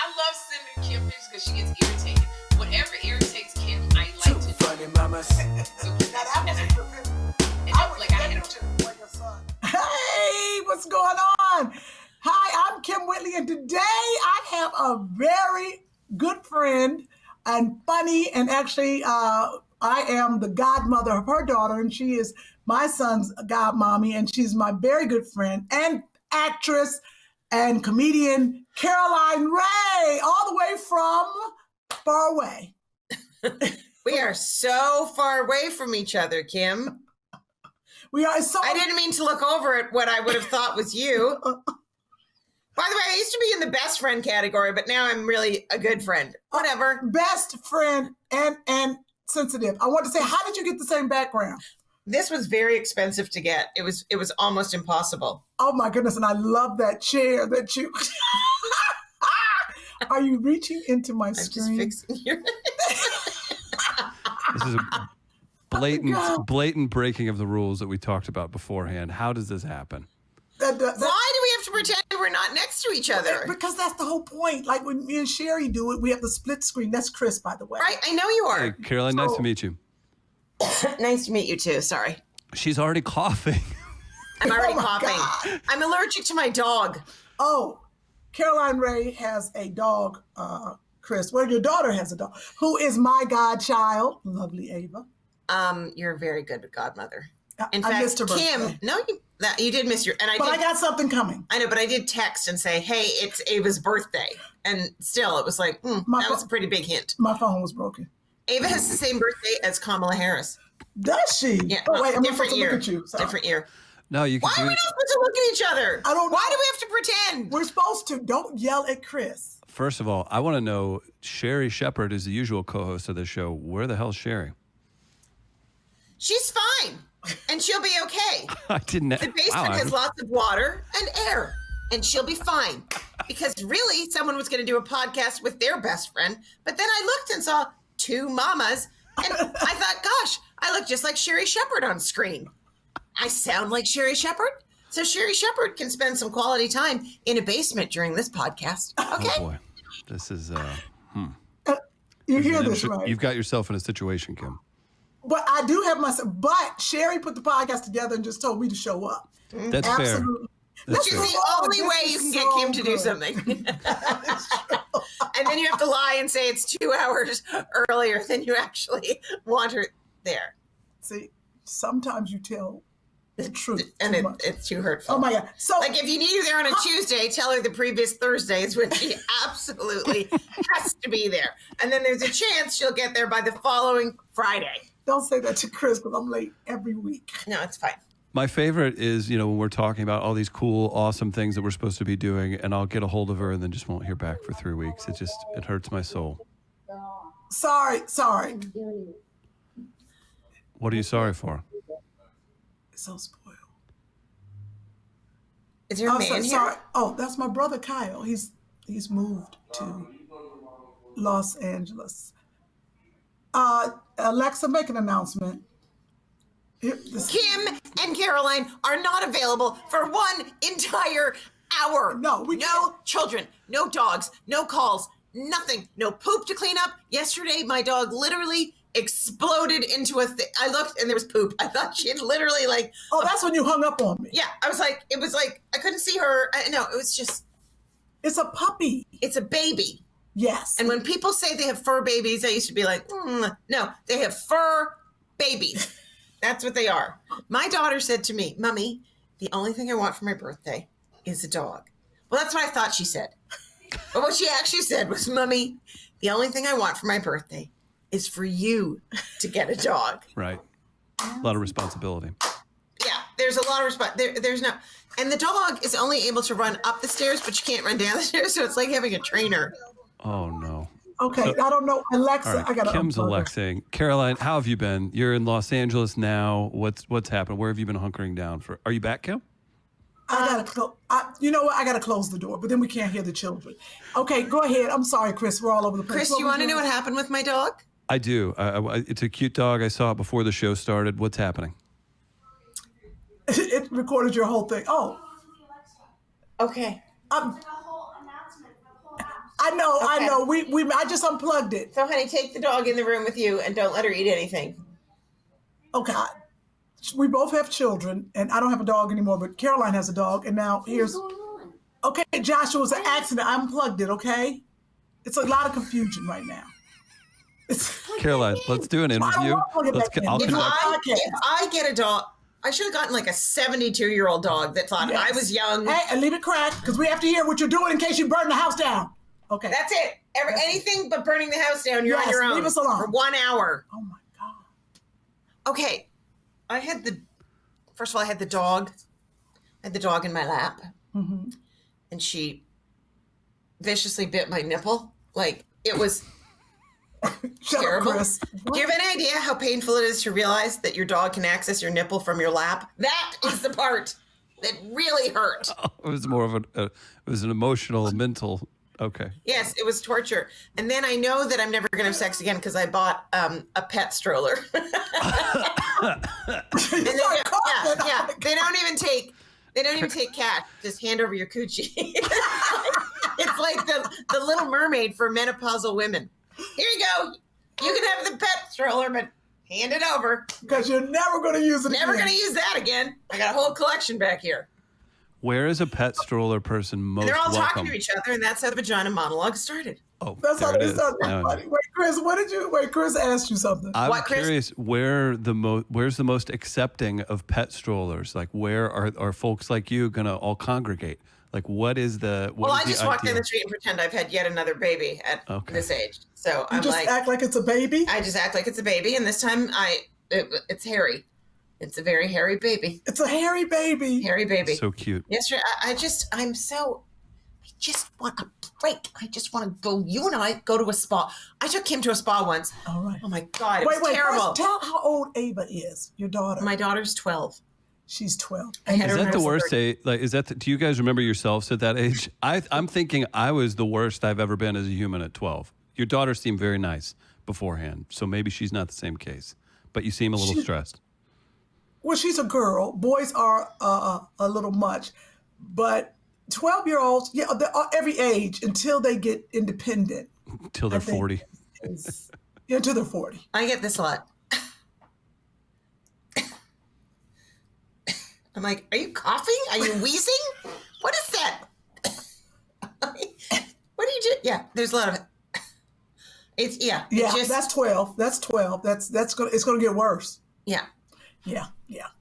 I love sending Kym pictures because she gets irritated. Whatever irritates Kym, I like to do. Funny mamas. So I had Hey, what's going on? Hi, I'm Kym Whitley, and today I have a very good friend and funny, and actually I am the godmother of her daughter, and she is my son's godmommy, and she's my very good friend and actress and comedian Caroline Rhea, all the way from far away. We are so far away from each other, Kym. We are so. I didn't mean to look over at what I would have thought was you. By the way, I used to be in the best friend category, but now I'm really a good friend. Whatever. Best friend and sensitive. I want to say, how did you get the same background? This was very expensive to get. It was almost impossible. Oh my goodness, and I love that chair that you. Are you reaching into my screen? I'm just fixing your. This is a blatant breaking of the rules that we talked about beforehand. How does this happen? Why do we have to pretend we're not next to each other? Because that's the whole point. Like when me and Sherri do it, we have the split screen. That's Chris, by the way. Right, I know you are. Hey, Caroline, nice to meet you. Nice to meet you too. Sorry. She's already coughing. I'm already coughing. God. I'm allergic to my dog. Oh, Caroline Rhea has a dog, Chris. Well, your daughter has a dog, who is my godchild, lovely Ava. You're a very good godmother. In I fact, missed her Kym, birthday. no, you did miss your, and I But did. I got something coming. I know, but I did text and say, "Hey, it's Ava's birthday," and still, it was like that was a pretty big hint. My phone was broken. Ava has the same birthday as Kamala Harris. Does she? Yeah. Oh, wait, I'm different supposed to year. look at you. Sorry. Different year. No, you can Why do are we it. not supposed to look at each other? I don't know. Why do we have to pretend? We're supposed to. Don't yell at Chris. First of all, I want to know, Sherri Shepherd is the usual co-host of the show. Where the hell's Sherri? She's fine, and she'll be okay. I didn't know. The basement has lots of water and air, and she'll be fine. Because really, someone was going to do a podcast with their best friend, but then I looked and saw two mamas, and I thought, gosh, I look just like Sherri Shepherd on screen. I sound like Sherri Shepherd, so Sherri Shepherd can spend some quality time in a basement during this podcast. Okay. Oh boy, this is You hear this, right? You've got yourself in a situation, Kym. But I do have myself. But Sherri put the podcast together and just told me to show up. That's Absolutely. fair. Which is the only way you can get Kym to do something. And then you have to lie and say it's 2 hours earlier than you actually want her there. See, sometimes you tell the truth. And too much. it's too hurtful. Oh my God. So, Like if you need her there on a Tuesday, tell her the previous Thursday is when she absolutely has to be there. And then there's a chance she'll get there by the following Friday. don't say that to Chris because I'm late every week. No, it's fine. My favorite is, when we're talking about all these cool, awesome things that we're supposed to be doing, and I'll get a hold of her and then just won't hear back for 3 weeks. It hurts my soul. Sorry. What are you sorry for? It's so spoiled. Is there a man here? Sorry. Oh, that's my brother Kyle. He's moved to Los Angeles. Alexa, make an announcement. Kym and Caroline are not available for one entire hour. No, we no can't. children, no dogs, no calls, nothing, no poop to clean up. Yesterday, my dog literally exploded into a thing. I looked and there was poop. I thought she had literally Oh, that's when you hung up on me. yeah, I was like, it was like, I couldn't see her. No, it was just, It's a puppy. it's a baby. Yes. And when people say they have fur babies, I used to be like, no, they have fur babies. That's what they are. My daughter said to me, Mommy, the only thing I want for my birthday is a dog. Well, that's what I thought she said. But what she actually said was, Mommy, the only thing I want for my birthday is for you to get a dog. Right. A lot of responsibility. Yeah, there's a lot of there's no, and the dog is only able to run up the stairs, but you can't run down the stairs. So it's like having a trainer. Oh, no. Okay, So- I don't know. Alexa, All right, I got to Kym's Alexing. Caroline, how have you been? You're in Los Angeles now. What's happened? Where have you been hunkering down for? Are you back, Kym? You know what? I got to close the door, but then we can't hear the children. Okay, go ahead. I'm sorry, Chris. We're all over the place. Chris, you want to know what happened with my dog? I do. It's a cute dog. I saw it before the show started. What's happening? It recorded your whole thing. Oh, Okay. I I know. I just unplugged it. So, honey, take the dog in the room with you and don't let her eat anything. Oh God. We both have children, and I don't have a dog anymore, but Caroline has a dog, and now here's... What's going on? Okay, Joshua, it was an accident. I unplugged it, okay? It's a lot of confusion right now. Caroline, let's do an interview. I'll If connect. I get a dog, I should have gotten like a 72-year-old dog that thought I was young. Hey, and leave it cracked, because we have to hear what you're doing in case you burn the house down. Okay. That's it. Anything but burning the house down, you're on your own. Leave us alone. For 1 hour. Oh, my God. Okay. First of all, I had the dog. I had the dog in my lap. Mm-hmm. And she viciously bit my nipple. Like, it was terrible. Chris. Do you have any idea how painful it is to realize that your dog can access your nipple from your lap? That is the part that really hurt. It was more of it was an emotional, mental. Okay. Yes, it was torture. And then I know that I'm never going to have sex again because I bought a pet stroller. They don't even take cash. Just hand over your coochie. It's like the Little Mermaid for menopausal women. Here you go. You can have the pet stroller, but hand it over. Because you're never going to use it Never again. going to use that again. I got a whole collection back here. Where is a pet stroller person most And they're all welcome? talking to each other, and that's how the vagina monologue started. Oh, That's how there it they is. start. Now- Wait, Chris, Chris asked you something. I'm What, Chris? curious where's the most accepting of pet strollers? Like, where are folks like you gonna all congregate? Like, what is the? What Well, is I the just walk down idea? the street and pretend I've had yet another baby at this age. So You I'm just like, act like it's a baby. I just act like it's a baby, and this time it's hairy. It's a very hairy baby. It's a hairy baby. Hairy baby. So cute. Yesterday, I just want a break. I just want to go. You and I go to a spa. I took Kym to a spa once. All right. Oh my God, it Wait, was terrible. First, tell how old Ava is, your daughter. My daughter's 12. She's 12. I had Is her that the when I was worst age? Like, do you guys remember yourselves at that age? I'm thinking I was the worst I've ever been as a human at 12. Your daughter seemed very nice beforehand, so maybe she's not the same case. But you seem a little stressed. Well, she's a girl. Boys are a little much. But 12-year-olds, they're every age until they get independent. Until they're 40. Until they're 40. I get this a lot. I'm like, are you coughing? Are you wheezing? What is that? What do you do? Yeah, there's a lot of it. It's That's 12. That's 12. It's gonna get worse. Yeah. Yeah.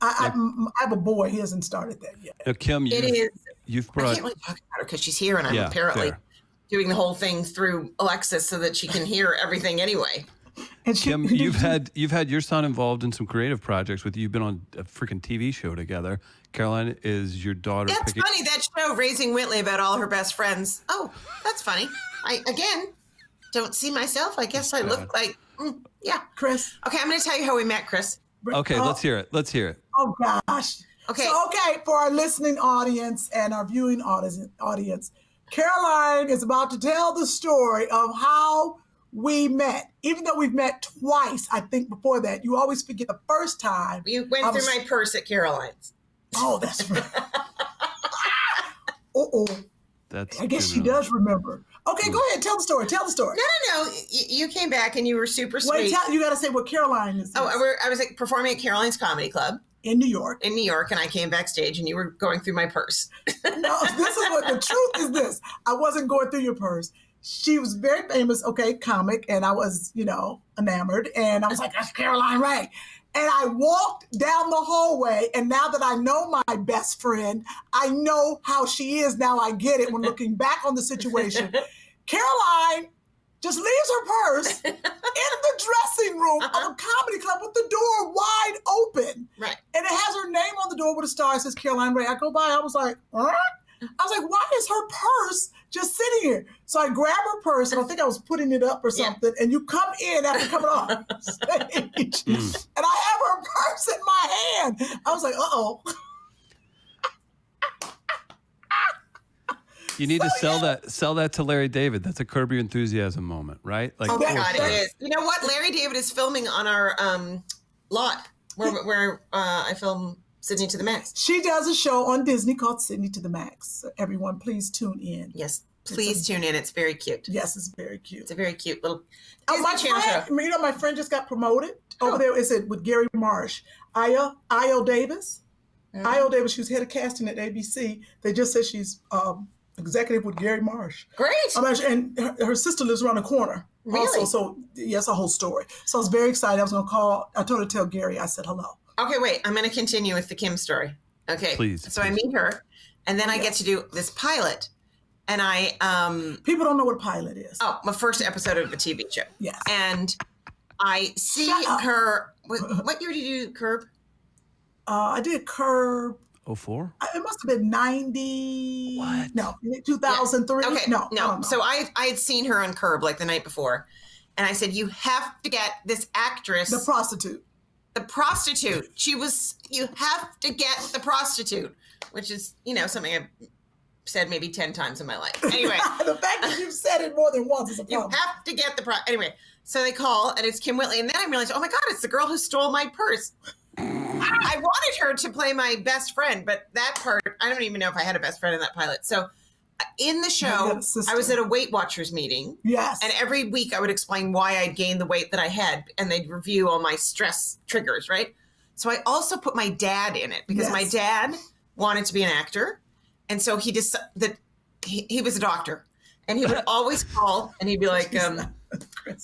I have a boy. He hasn't started that yet. Now, Kym, you've I brought. can't really talk about her because she's here, and I'm Yeah, apparently fair. doing the whole thing through Alexis so that she can hear everything anyway. And Kym, you've had your son involved in some creative projects with you. You've been on a freaking TV show together. Caroline is your daughter. That's funny, that show, Raising Whitley, about all her best friends. Oh, that's funny. I, again, don't see myself. I guess I look like, yeah. Chris. Okay, I'm going to tell you how we met, Chris. Okay, let's hear it. Let's hear it. Oh, gosh. Okay. So, for our listening audience and our viewing audience, Caroline is about to tell the story of how we met. Even though we've met twice, I think before that, you always forget the first time. You went through my purse at Caroline's. Oh, that's right. That's. I guess she does remember. Okay, go ahead. Tell the story. No. You came back and you were super sweet. Wait, you got to say what Caroline is. I was performing at Caroline's Comedy Club in New York. And I came backstage and you were going through my purse. No, this is what the truth is. This I wasn't going through your purse. She was very famous, comic, and I was, enamored, and I was like, that's Caroline Ray. And I walked down the hallway, and now that I know my best friend, I know how she is. Now I get it when looking back on the situation. Caroline just leaves her purse in the dressing room of a comedy club with the door wide open. Right. And it has her name on the door with a star. It says Caroline Ray. I go by, I was like, huh? I was like, why is her purse just sitting here? So I grab her purse, and I think I was putting it up or something, and you come in after coming off stage, and I have her purse in my hand. I was like, uh-oh. You need to sell that to Larry David. That's a Curb Your Enthusiasm moment, right? Like, Oh my God, it is. You know what? Larry David is filming on our lot where I film Sydney to the Max. She does a show on Disney called Sydney to the Max. So everyone, please tune in. Yes. Please tune in. It's very cute. Yes, it's very cute. It's a very cute little my Disney Channel show. friend, my friend just got promoted over there. Is it with Gary Marsh? Io Davis. Io Davis, she was head of casting at ABC. They just said she's executive with Gary Marsh. Great. And her sister lives around the corner. Really? Also, so yes, a whole story. So I was very excited. I was going to call. I told her to tell Gary. I said hello. Okay, wait. I'm going to continue with the Kym story. Okay. Please. So I meet her, and then I get to do this pilot, and I People don't know what a pilot is. Oh, my first episode of a TV show. Yes. And I see her. What year did you do Curb? I did Curb. 04? It must have been 90. What? No, 2003. Okay. No. So I had seen her on Curb like the night before, and I said, "You have to get this actress, The prostitute. The prostitute. You have to get the prostitute," which is something I've said maybe 10 times in my life. Anyway, The fact that you've said it more than once is a you problem. have to get anyway. So they call, and it's Kym Whitley, and then I realized, oh my God, it's the girl who stole my purse. I wanted her to play my best friend, but that part, I don't even know if I had a best friend in that pilot. So in the show, I was at a Weight Watchers meeting. Yes. And every week I would explain why I'd gained the weight that I had, and they'd review all my stress triggers, right? So I also put my dad in it because my dad wanted to be an actor. And so he decided that he was a doctor, and he would always call and he'd be like,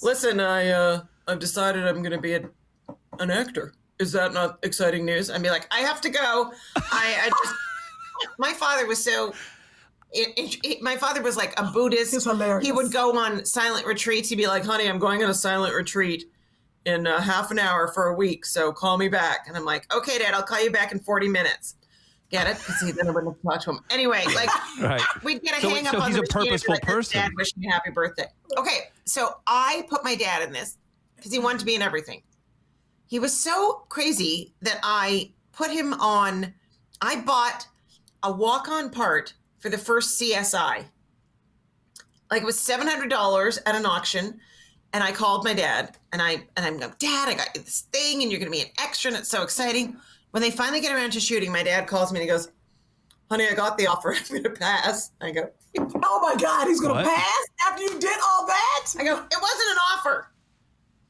listen, I've decided I'm going to be an actor. Is that not exciting news? I'd be like, I have to go. My father was so, my father was like a Buddhist. It's hilarious. He would go on silent retreats. He'd be like, honey, I'm going on a silent retreat in half an hour for a week. So call me back. And I'm like, okay, Dad, I'll call you back in 40 minutes. Get it? Because then I wouldn't have talked to him. Anyway, we'd get a hang up on he's the a purposeful person. Dad, wish me happy birthday. Okay, so I put my dad in this because he wanted to be in everything. He was so crazy that I put him on. I bought a walk-on part for the first CSI. It was $700 at an auction, and I called my dad, and I'm going, Dad, I got you this thing, and you're going to be an extra, and it's so exciting. When they finally get around to shooting, my dad calls me and he goes, honey, I got the offer. I'm going to pass. I go, oh my God, he's going to pass after you did all that? I go, it wasn't an offer,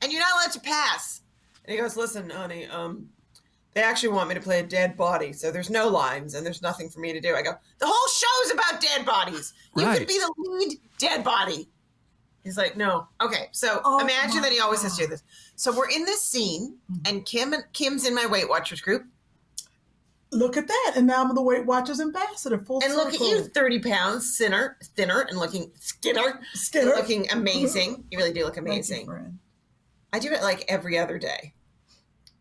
and you're not allowed to pass. And he goes, listen, honey, they actually want me to play a dead body, so there's no lines and there's nothing for me to do. I go, the whole show's about dead bodies. You could be the lead dead body. He's like, no. Okay, so imagine that he always has to do this. So we're in this scene, and Kym's in my Weight Watchers group. Look at that. And now I'm the Weight Watchers ambassador. Full and circle. Look at you, 30 pounds, thinner, and looking skinner. Looking amazing. You really do look amazing. Thank you, I do it like every other day.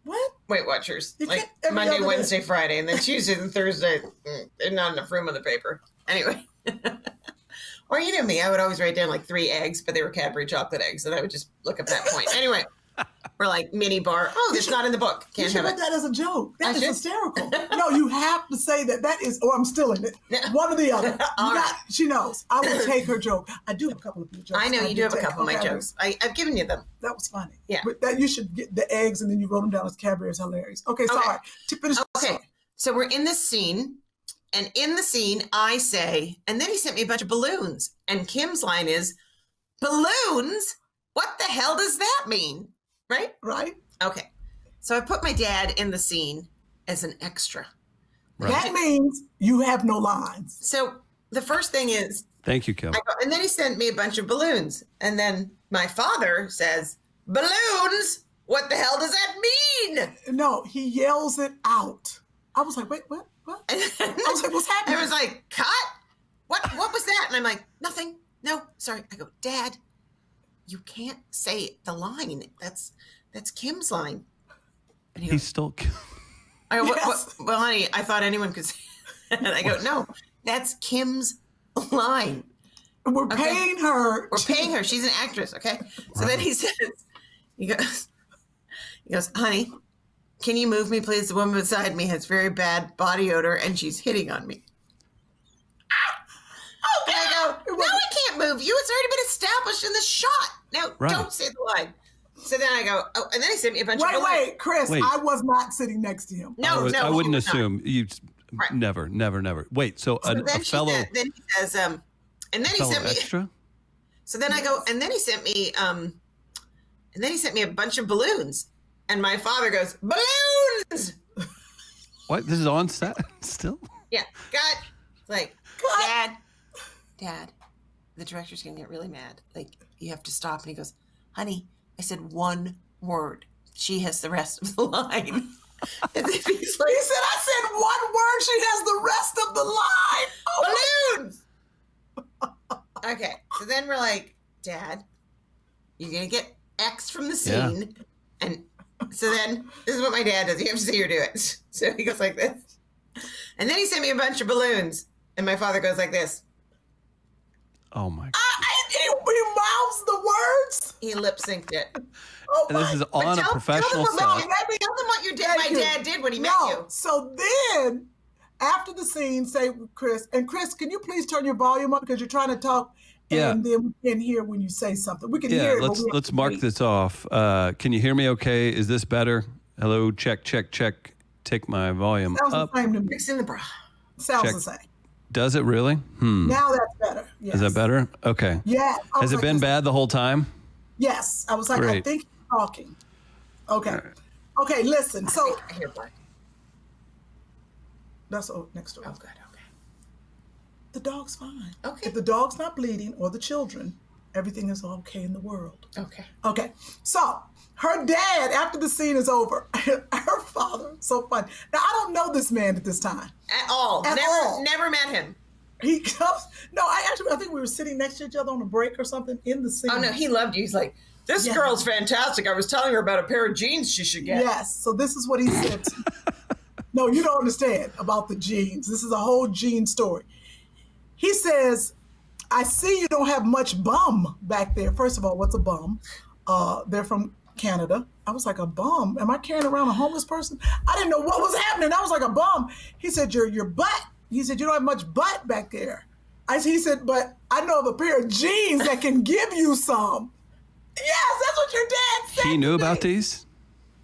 What? Weight Watchers. Like Monday, Wednesday, Friday, and then Tuesday and Thursday. There's not enough room on the paper. Anyway. Or you know me, I would always write down 3 eggs, but they were Cadbury chocolate eggs, and I would just look up that point. Anyway. Or mini bar. Oh, it's not in the book. Can't have it. That as a joke. That is hysterical. No, you have to say that is, or I'm still in it. One or the other. She knows. I will take her joke. I do have a couple of your jokes. I know you do have a couple of my jokes. I've given you them. That was funny. Yeah. But that you should get the eggs and then you wrote them down as Cadbury is hilarious. Okay, sorry. To finish. Okay. So we're in this scene, and in the scene I say, and then he sent me a bunch of balloons, and Kym's line is, balloons? What the hell does that mean? Right? Okay. So I put my dad in the scene as an extra. Right. That means you have no lines. So the first thing is... Thank you, Kym. And then he sent me a bunch of balloons. And then my father says, balloons? What the hell does that mean? No, he yells it out. I was like, wait, what? I was like, what's happening? I was like, cut? What was that? And I'm like, nothing. No, sorry. I go, Dad, you can't say the line. That's Kym's line. And He's still. I go, well, honey, I thought anyone could say that. And I go, no, that's Kym's line. We're paying her. We're paying her. She's an actress, okay? So then he says, he goes, honey, can you move me, please? The woman beside me has very bad body odor, and she's hitting on me. And I go, no, I can't move you. It's already been established in the shot. Now, don't say the line. So then I go, and then he sent me a bunch of balloons. Wait, Chris, I was not sitting next to him. No, I wouldn't assume. Not. Never. Wait, so a fellow... Then he says, And then he Fellow sent me extra? So then I go, and then he sent me a bunch of balloons. And my father goes, balloons! What? This is on set still? Yeah. Like, Dad, the director's going to get really mad. Like, you have to stop. And he goes, honey, I said one word. She has the rest of the line. And then he's like, He said, I said one word. She has the rest of the line. Oh, balloons! Okay. So then we're like, Dad, you're going to get X from the scene. Yeah. And so then this is what my dad does. You have to see her do it. So he goes like this. And then he sent me a bunch of balloons. And my father goes like this. Oh, my God. He mouths the words. He lip synced it. Oh, And this is on a professional set. Tell them what my dad did when he met you. So then, after the scene, say, Chris, and Chris, can you please turn your volume up because you're trying to talk, and then we can hear when you say something. We can hear it. Let's mark this off. Can you hear me okay? Is this better? Hello, check. Take my volume Sounds up. the same to me. Mix in the bra. Sounds the same. Does it really? Now that's better. Yes. Is that better? Okay. Yeah. Has it been bad the whole time? Yes. I was like, Great. I think you're talking. Okay. Right. Okay, listen. So I hear bark. That's next door. Oh, good. Okay. The dog's fine. Okay. If the dog's not bleeding or the children, everything is okay in the world. Okay. Okay. So her dad, after the scene is over, her father, so funny. Now, I don't know this man at this time. At all. Never met him. He comes. No, I think we were sitting next to each other on a break or something in the scene. Oh, no, he loved you. He's like, this girl's fantastic. I was telling her about a pair of jeans she should get. Yes. So this is what he said. No, you don't understand about the jeans. This is a whole jean story. He says, I see you don't have much bum back there. First of all, what's a bum? They're from Canada. I was like, a bum? Am I carrying around a homeless person? I didn't know what was happening. I was like, a bum. He said, your butt. He said, you don't have much butt back there. He said, but I know of a pair of jeans that can give you some. Yes, that's what your dad said. He knew about these?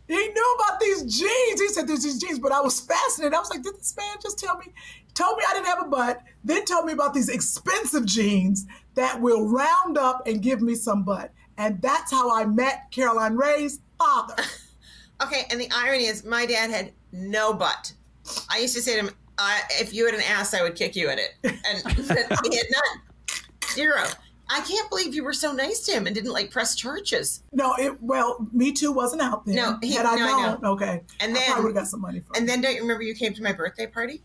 He knew about these jeans. He said, there's these jeans, but I was fascinated. I was like, did this man just tell me? Told me I didn't have a butt, then told me about these expensive jeans that will round up and give me some butt. And that's how I met Caroline Ray's father. Okay, and the irony is my dad had no butt. I used to say to him, if you had an ass, I would kick you at it. And he had none. Zero. I can't believe you were so nice to him and didn't press charges. No, Me Too wasn't out there. No, I known, okay. And then I probably would have got some money from him. And then don't you remember you came to my birthday party?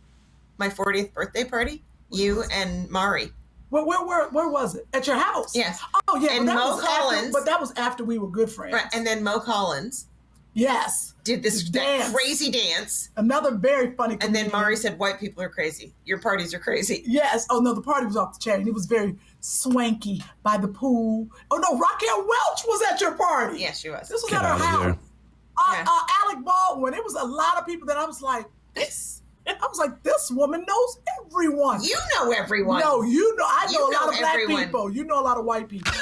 My 40th birthday party? You and Mari. Well, where was it? At your house? Yes. Oh, yeah. And Mo Collins. But that was after we were good friends. Right. And then Mo Collins. Yes. Did that crazy dance. Another very funny comedian. And then Mari said, white people are crazy. Your parties are crazy. Yes. Oh, no, the party was off the chain. It was very swanky by the pool. Oh, no, Raquel Welch was at your party. Yes, she was. This was at her house. Alec Baldwin. It was a lot of people that I was like, this woman knows everyone. You know everyone. No, I know a lot of black people. You know a lot of white people.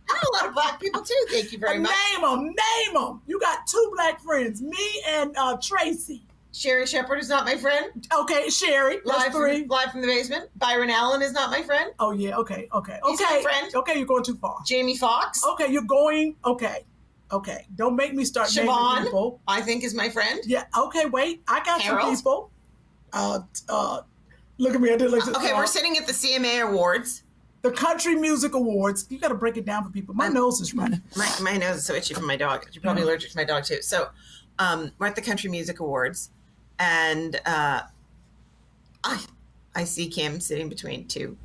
I know a lot of black people too. Thank you very much. Name them. You got 2 black friends, me and Tracy. Sherri Shepherd is not my friend. Okay, Sherri. Live from the basement. Byron Allen is not my friend. Oh, yeah. Okay. He's my friend. Okay, you're going too far. Jamie Foxx. Okay, you're going. Okay. Don't make me start Siobhan, naming people. I think is my friend. Yeah. Okay. Wait. I got Harold. some people. Look at me. I did like this. Okay, we're sitting at the CMA Awards. The Country Music Awards. You got to break it down for people. My nose is running. My nose is so itchy from my dog. You're probably allergic to my dog too. So, we're at the Country Music Awards, and I see Kym sitting between 2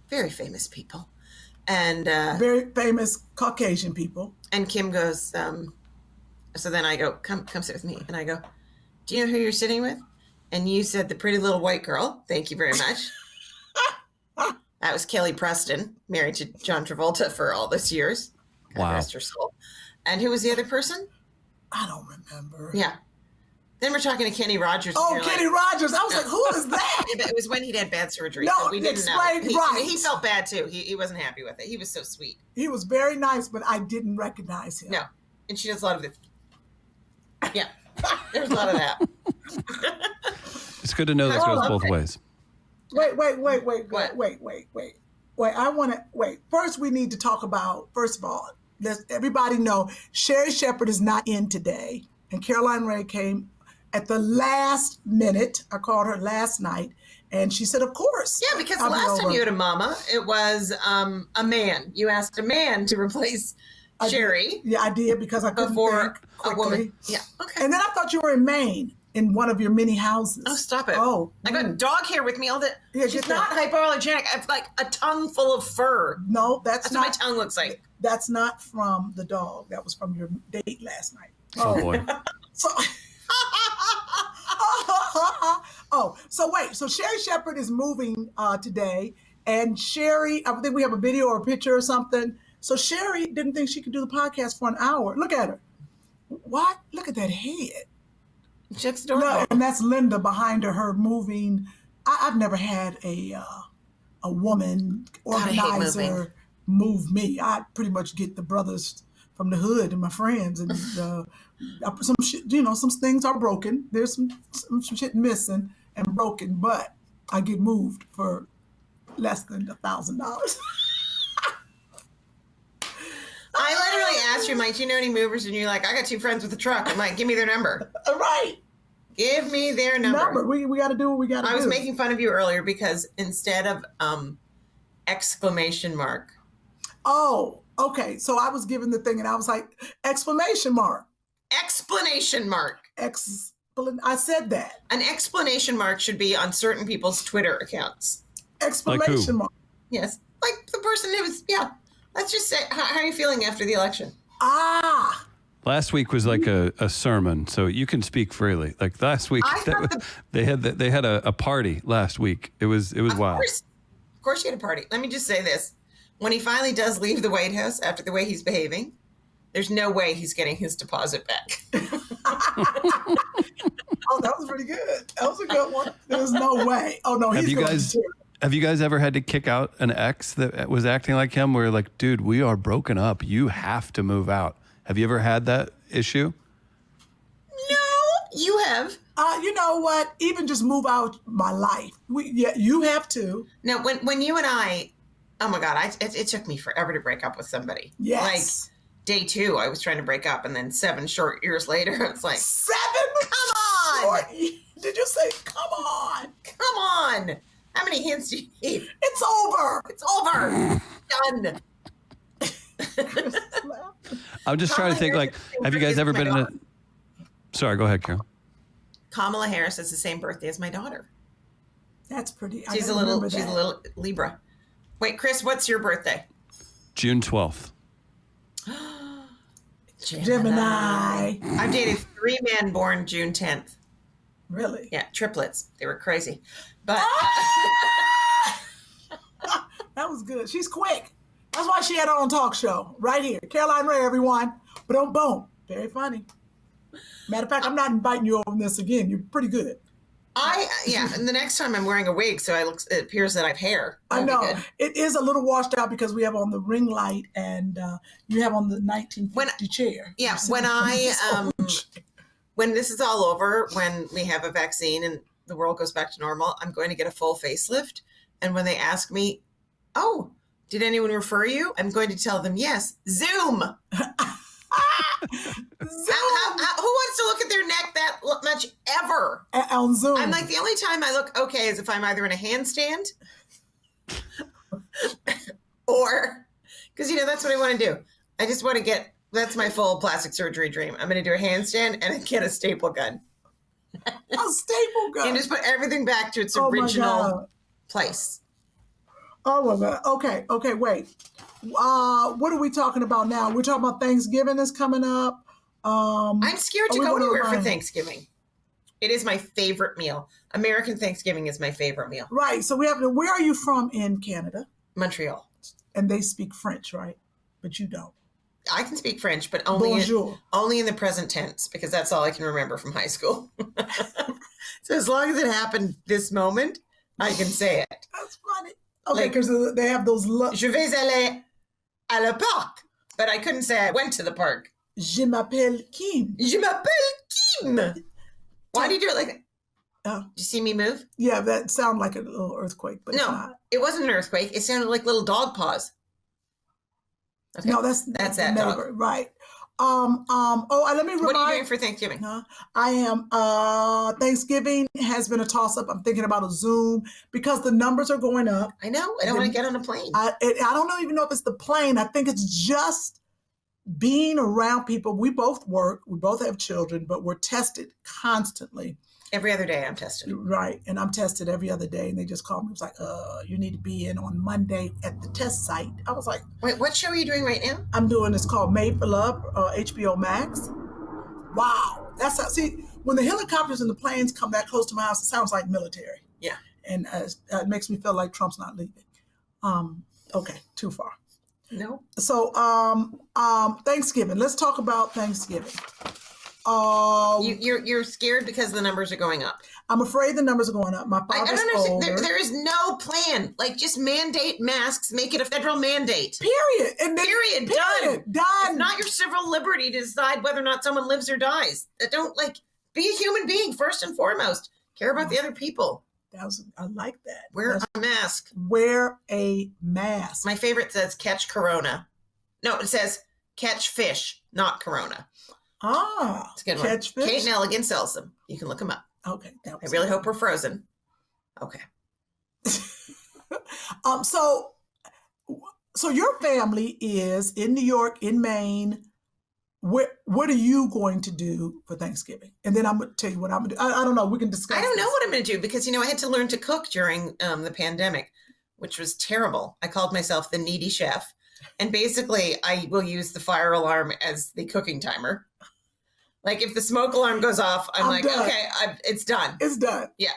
very famous people, and very famous Caucasian people. And Kym goes, so then I go, come sit with me. And I go, do you know who you're sitting with? And you said the pretty little white girl. Thank you very much. That was Kelly Preston, married to John Travolta for all those years. God rest her soul. And who was the other person? I don't remember. Yeah. Then we're talking to Kenny Rogers. Oh, Kenny Rogers. I was like, who is that? It was when he'd had bad surgery. No, so we didn't know. Right. He felt bad too. He wasn't happy with it. He was so sweet. He was very nice, but I didn't recognize him. No. And she does a lot of this. Yeah. There's a lot of that. It's good to know this goes both ways. Wait. What? Wait, I want to, First, we need to talk about, first of all, let everybody know Sherri Shepherd is not in today. And Caroline Rhea came at the last minute. I called her last night. And she said, of course. Yeah, because the last time you had a mama, it was a man. You asked a man to replace Sherri. Yeah, I did because I couldn't before think a woman. Yeah, okay. And then I thought you were in Maine in one of your many houses. Oh, stop it. Oh. I got dog hair with me all the Yeah, She's get not hypoallergenic. I have like a tongue full of fur. No, That's not. what my tongue looks like. That's not from the dog. That was from your date last night. Oh, boy. So, so Sherri Shepherd is moving today, and Sherri, I think we have a video or a picture or something. So Sherri didn't think she could do the podcast for an hour. Look at her. What? Look at that head. She's adorable. No, and that's Linda behind her moving. I've never had a woman organizer move me. I pretty much get the brothers from the hood and my friends, and some shit, some things are broken. There's some shit missing and broken, but I get moved for less than $1,000. I literally asked you, Mike, do you know any movers? And you're like, I got 2 friends with a truck. I'm like, give me their number. Right. Give me their number. We got to do what we got to do. I was making fun of you earlier because instead of exclamation mark. Oh, okay. So I was given the thing and I was like, exclamation mark. Explanation mark. I said that. An explanation mark should be on certain people's Twitter accounts. Exclamation mark. Yes. Like the person who was, Let's just say, how are you feeling after the election? Last week was like a sermon, so you can speak freely. Like last week, they had a party last week. It was wild. Of course, you had a party. Let me just say this: when he finally does leave the White House after the way he's behaving, there's no way he's getting his deposit back. Oh, that was pretty good. That was a good one. There's no way. Oh no, Have you guys ever had to kick out an ex that was acting like him? Where like, dude, we are broken up. You have to move out. Have you ever had that issue? No, you have. You know what? Even just move out my life. You have to. Now, when you and I, oh my God, it took me forever to break up with somebody. Yes. Like day 2, I was trying to break up, and then 7 short years later, it's like 7. Come on. Did you say come on? Come on. How many hints do you need? It's over. It's over. Done. I'm just trying to think, like, have you guys ever been in a... Sorry, go ahead, Carol. Kamala Harris has the same birthday as my daughter. That's pretty... She's a little Libra. Wait, Chris, what's your birthday? June 12th. Gemini. I've dated 3 men born June 10th. Really? Yeah, triplets. They were crazy. But that was good. She's quick. That's why she had her own talk show right here. Caroline Rhea, everyone. Boom. Very funny. Matter of fact, I'm not inviting you on this again. You're pretty good. And the next time I'm wearing a wig, so it appears that I have hair. I know. It is a little washed out because we have on the ring light and you have on the 1950 chair. Yeah, when this is all over, when we have a vaccine and the world goes back to normal, I'm going to get a full facelift. And when they ask me, oh, did anyone refer you? I'm going to tell them, yes, Zoom. Zoom. Who wants to look at their neck that much ever? On Zoom. I'm like, the only time I look okay is if I'm either in a handstand or, because, that's what I want to do. I just want to get, that's my full plastic surgery dream. I'm going to do a handstand and get a staple gun. A staple gun. And just put everything back to its original place. Oh my God. Okay, wait. What are we talking about now? We're talking about Thanksgiving is coming up. I'm scared to go anywhere for Thanksgiving. It is my favorite meal. American Thanksgiving is my favorite meal. Right. So where are you from in Canada? Montreal. And they speak French, right? But you don't. I can speak French, but only in the present tense, because that's all I can remember from high school. So as long as it happened this moment, I can say it. That's funny. Okay, because they have those... Je vais aller à la parc. But I couldn't say I went to the park. Je m'appelle Kym. Je m'appelle Kym. Why do you do it like that? Did you see me move? Yeah, that sounded like a little earthquake, but it's No, not. it wasn't an earthquake. It sounded like little dog paws. Okay. No, that's that neighbor, dog. right? And let me remind. What are you doing for Thanksgiving? No, I am. Thanksgiving has been a toss-up. I'm thinking about a Zoom because the numbers are going up. I know. I don't want to get on a plane. I don't even know if it's the plane. I think it's just being around people. We both work. We both have children, but we're tested constantly. Every other day I'm tested. Right. And I'm tested every other day. And they just called me. It was like, you need to be in on Monday at the test site. I was like, wait, what show are you doing right now? I'm doing this called Made for Love, HBO Max. Wow. That's how, see, when the helicopters and the planes come that close to my house, it sounds like military. Yeah. And it makes me feel like Trump's not leaving. Okay, too far. No. So Thanksgiving. Let's talk about Thanksgiving. You're scared because the numbers are going up. I'm afraid the numbers are going up. My father's I don't understand. older. There is no plan. Like, just mandate masks, make it a federal mandate. Period. And then, Period. Done. It's not your civil liberty to decide whether or not someone lives or dies. Don't, be a human being first and foremost. Care about the other people. I like that. Wear a mask. Wear a mask. My favorite says catch corona. No, it says catch fish, not corona. It's a good catch one. fish. Kate and Elegant sells them. You can look them up. Okay. I really hope we're frozen. Okay. So your family is in New York, in Maine. What are you going to do for Thanksgiving? And then I'm going to tell you what I'm going to do. I don't know. We can discuss. I don't know what I'm going to do because, I had to learn to cook during the pandemic, which was terrible. I called myself the needy chef. And basically, I will use the fire alarm as the cooking timer. Like, if the smoke alarm goes off, I'm like, done. okay, it's done. It's done. Yeah.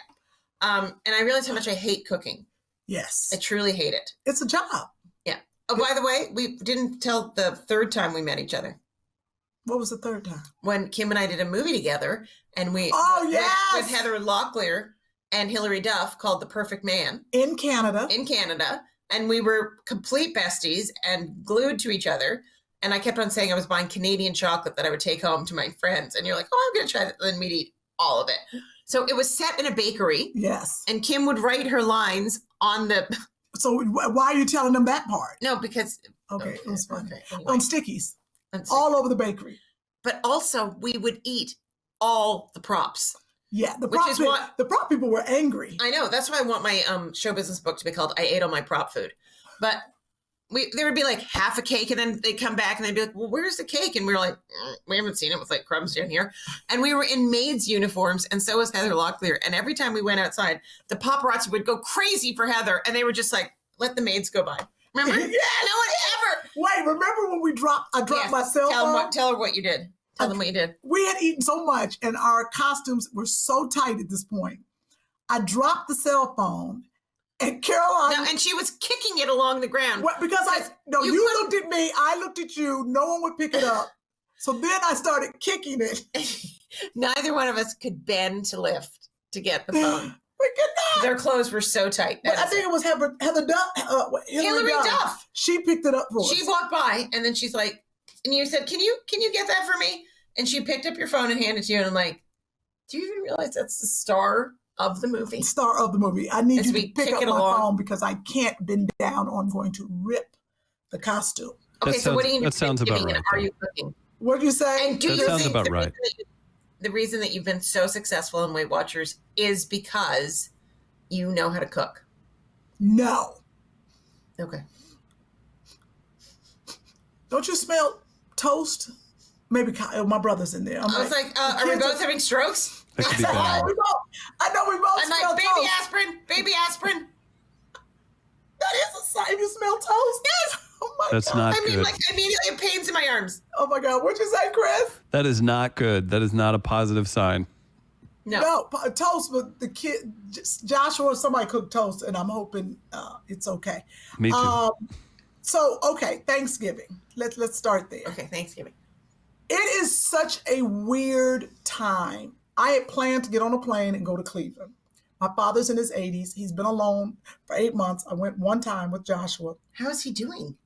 And I realized how much I hate cooking. Yes. I truly hate it. It's a job. Yeah. Oh, by the way, we didn't tell the third time we met each other. What was the third time? When Kym and I did a movie together, and we with Heather Locklear and Hilary Duff called The Perfect Man. In Canada. And we were complete besties and glued to each other. And I kept on saying I was buying Canadian chocolate that I would take home to my friends. And you're like, oh, I'm going to try that. And then we'd eat all of it. So it was set in a bakery. Yes. And Kym would write her lines on the... So why are you telling them that part? No, because... Okay, it was fun. Okay, anyway. On stickies. All over the bakery. But also, we would eat all the props. Yeah, the prop people were angry. I know. That's why I want my show business book to be called I Ate All My Prop Food. But there would be like half a cake, and then they'd come back and they'd be like, well, where's the cake? And we were like, we haven't seen it with like crumbs down here. And we were in maids' uniforms, and so was Heather Locklear. And every time we went outside, the paparazzi would go crazy for Heather, and they were just like, let the maids go by. Remember? Yeah. No one ever. Wait, remember when I dropped my cell phone? Tell her what you did. Tell them what you did. We had eaten so much and our costumes were so tight at this point. I dropped the cell phone and Caroline... No, and she was kicking it along the ground. Because you looked at me, I looked at you, no one would pick it up. So then I started kicking it. Neither one of us could bend to lift to get the phone. We could not. Their clothes were so tight. But I think it was Heather Duff. Hilary Duff. She picked it up for us. She walked by and then she's like, and you said, can you get that for me? And she picked up your phone and handed it to you. And I'm like, do you even realize that's the star of the movie? Star of the movie. I need you to pick up my phone because I can't bend down or I'm going to rip the costume. Okay, so what do you do? That sounds about right. Are you cooking? What do you say? And do that you sounds think about right. The reason that you've been so successful in Weight Watchers is because you know how to cook? No. Okay. Don't you smell toast? Maybe my brother's in there. I was like, are we both having strokes? That could be bad. I know we both I'm smell like, toast. baby aspirin. That is a sign you smell toast? Yes. Oh my That's God. not I mean, good. like, immediately have pains in my arms. Oh my God. What'd you say, Chris? That is not good. That is not a positive sign. No. Toast, but the kid, Joshua or somebody cooked toast, and I'm hoping it's okay. Me too. Thanksgiving. Let's start there. Okay, Thanksgiving. It is such a weird time. I had planned to get on a plane and go to Cleveland. My father's in his 80s. He's been alone for 8 months. I went one time with Joshua. How is he doing?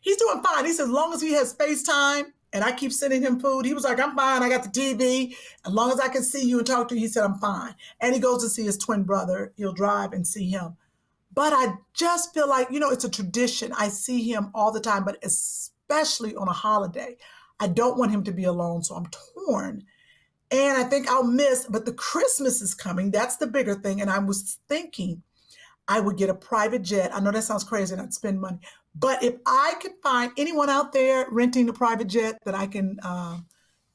He's doing fine. He says as long as he has FaceTime, And I keep sending him food. He was like, I'm fine. I got the TV. As long as I can see you and talk to you, he said, I'm fine. And he goes to see his twin brother. He'll drive and see him. But I just feel like, it's a tradition. I see him all the time, but especially on a holiday. I don't want him to be alone, so I'm torn. And I think I'll miss, but the Christmas is coming. That's the bigger thing. And I was thinking I would get a private jet. I know that sounds crazy and I'd spend money. But if I could find anyone out there renting a private jet that I can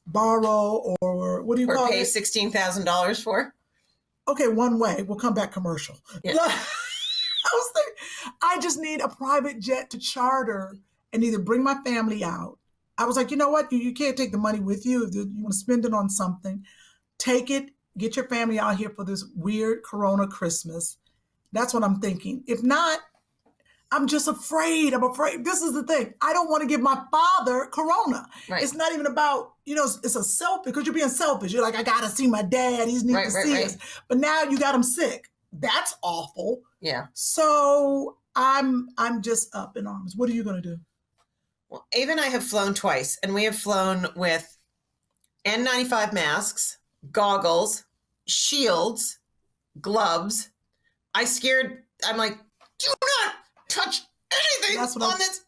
borrow or what do you call it? Or pay $16,000 for? Okay, one way. We'll come back commercial. Yeah. I was thinking, I just need a private jet to charter and either bring my family out. I was like, you know what? You can't take the money with you. If you want to spend it on something, take it, get your family out here for this weird Corona Christmas. That's what I'm thinking. If not, I'm just afraid. I'm afraid. This is the thing. I don't want to give my father Corona. Right. It's not even about, it's a selfish, because you're being selfish. You're like, I got to see my dad. He's need to see us. But now you got him sick. That's awful. Yeah. So I'm just up in arms. What are you going to do? Well, Ava and I have flown twice, and we have flown with N95 masks, goggles, shields, gloves. I'm like, do not touch anything on this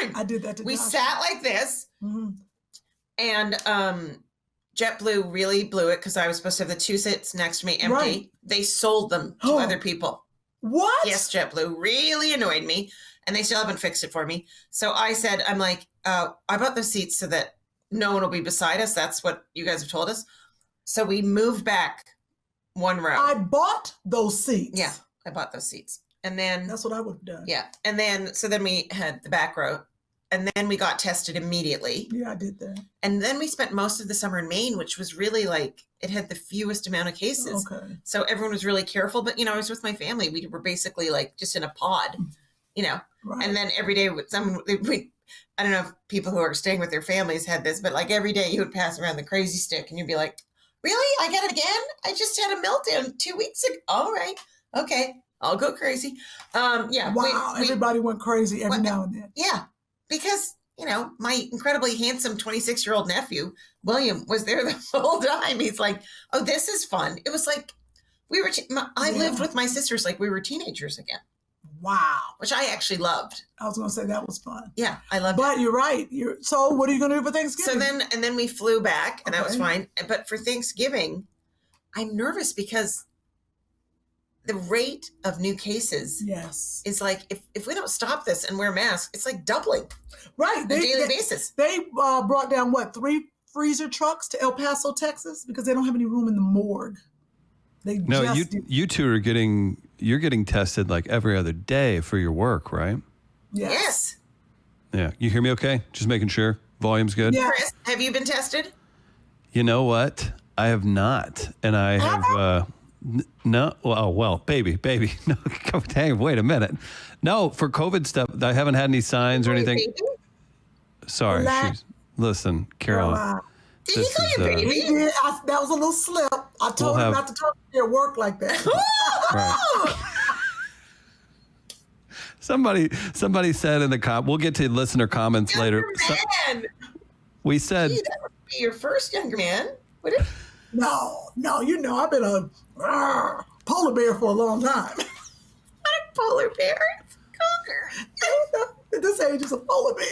airplane. I did that to We Josh. sat like this, and JetBlue really blew it because I was supposed to have the two seats next to me empty. Right. They sold them to other people. What? Yes, JetBlue really annoyed me, and they still haven't fixed it for me. So I said, I'm like, I bought those seats so that no one will be beside us. That's what you guys have told us. So we moved back one row. I bought those seats. Yeah, I bought those seats. And then that's what I would have done. Yeah. And then, so then we had the back row, and then we got tested immediately. Yeah, I did that. And then we spent most of the summer in Maine, which was really like, it had the fewest amount of cases. Okay. So everyone was really careful. But, I was with my family. We were basically like just in a pod, Right. And then every day with I don't know if people who are staying with their families had this, but like every day you would pass around the crazy stick and you'd be like, really? I got it again? I just had a meltdown 2 weeks ago. All right. Okay. I'll go crazy. Yeah. Wow. Everybody went crazy every now and then. Yeah. Because, my incredibly handsome 26-year-old nephew, William, was there the whole time. He's like, oh, this is fun. It was like I lived with my sisters like we were teenagers again. Wow. Which I actually loved. I was going to say that was fun. Yeah, I loved it. But you're right. So what are you going to do for Thanksgiving? So then we flew back, and that was fine. But for Thanksgiving, I'm nervous because the rate of new cases is like, if we don't stop this and wear masks, it's like doubling. Right. On a daily basis. They brought down, 3 freezer trucks to El Paso, Texas, because they don't have any room in the morgue. You two are you're getting tested like every other day for your work, right? Yes. Yeah. You hear me okay? Just making sure. Volume's good? Yeah. Chris, have you been tested? You know what? I have not. And I have, no. Well, baby. No, dang, wait a minute. No, for COVID stuff, I haven't had any signs or anything. Baby? Sorry. Listen, Caroline. Did he call you baby? He did. That was a little slip. I told him not to talk to you at work like that. Right. Somebody said in the we'll get to listener comments later. Man. We said that would be your first younger man, would it? No, I've been a polar bear for a long time. Not a polar bear. It's a cougar. At this age, it's a polar bear.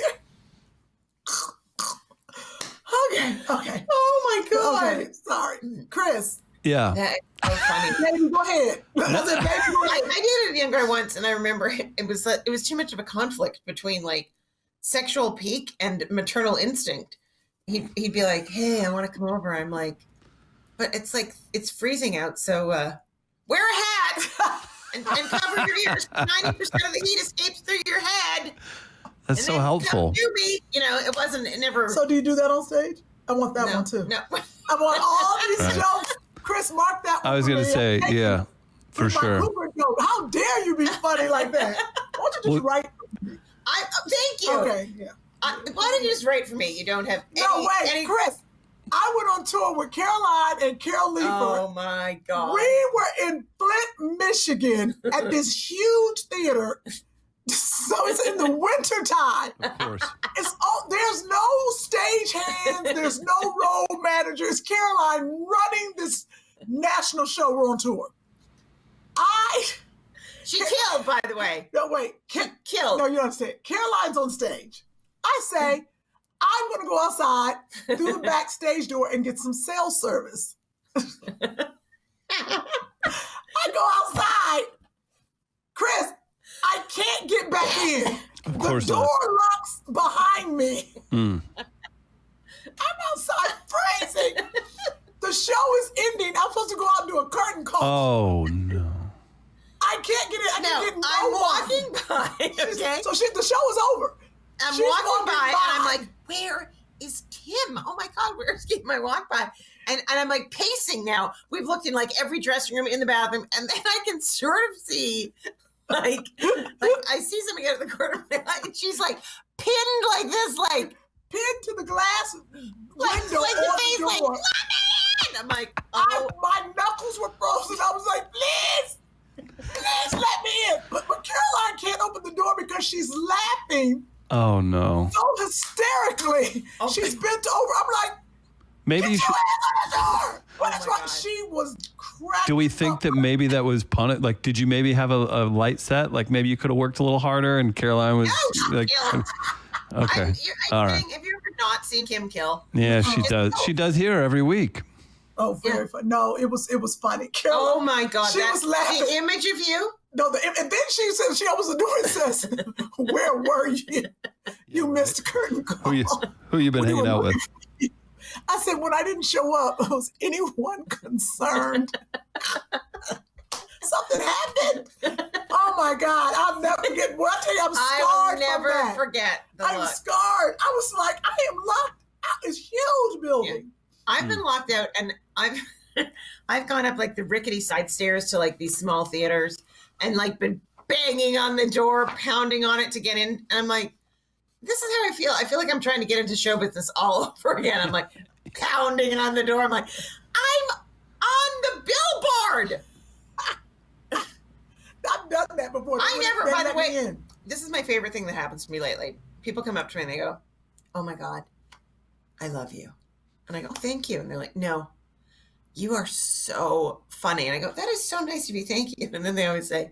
Okay. Oh my God. Okay, sorry. Chris. Yeah. That's so funny. Baby, go ahead. I dated a young guy once, and I remember it was too much of a conflict between like sexual pique and maternal instinct. He'd be like, hey, I want to come over. I'm like, but it's like, it's freezing out. So wear a hat and cover your ears. 90% of the heat escapes through your head. That's so helpful. It never. So do you do that on stage? I want that one too. No. I want all these jokes. Chris, mark that one. I was going to say, yeah, for sure. How dare you be funny like that? Why don't you just write for me? Thank you. Okay, yeah. Why don't you just write for me? You don't have any. Chris. I went on tour with Caroline and Carol Leifer. Oh my God. We were in Flint, Michigan at this huge theater. So it's in the winter time. Of course. There's no stage There's no road manager. It's Caroline running this national show. We're on tour. She killed, by the way. No, wait. Killed. No, you don't understand. Caroline's on stage. I say, I'm going to go outside through the backstage door and get some cell service. I go outside. Chris, I can't get back in. Of course the door locks behind me. I'm outside freezing. The show is ending. I'm supposed to go out and do a curtain call. Oh, no. I can't get in. I can't get in. I'm walking by. Okay. So the show is over. I'm She's walking by and I'm by. like, where is Kym? Oh my God, where's Kym? I walk by and I'm like pacing now. We've looked in like every dressing room, in the bathroom, and then I can sort of see like I see something out of the corner of my eye, and she's like pinned like this, like pinned to the glass window like the on face, the like, door. let me in. I'm like, oh. My knuckles were frozen. I was like, please let me in. But Caroline can't open the door because she's laughing Oh, no. so hysterically. Oh, She's bent over. I'm like, Maybe get you your should. hands on the door. But Oh that's my why God. she was cracking Do we think up. that maybe that was punished? Like, did you maybe have a light set? Like, maybe you could have worked a little harder and Caroline was like, Kill. okay. All right. Have you ever not seen Kym kill? Yeah, she does. She does here every week. Oh, very funny. No, it was funny. Oh Caroline, my God. She was laughing. The image of you? No, and then she said, she opens the door and says, where were you? You missed the curtain call. Who you been hanging out with? I said, when I didn't show up, was anyone concerned? Something happened. Oh my God. I'll never forget. Well, I tell you, I'm I scarred will never from that. forget the I'm look. scarred. I was like, I am locked out. It's huge building. I've been locked out, and I've gone up like the rickety side stairs to like these small theaters, and like been banging on the door, pounding on it to get in. And I'm like, this is how I feel. I feel like I'm trying to get into show business all over again. I'm like pounding on the door. I'm like, I'm on the billboard. I've done that before. I never, They by the let me way, in. this is my favorite thing that happens to me lately. People come up to me and they go, oh my God, I love you. And I go, thank you. And they're like, no, you are so funny. And I go, that is so nice of you. Thank you. And then they always say,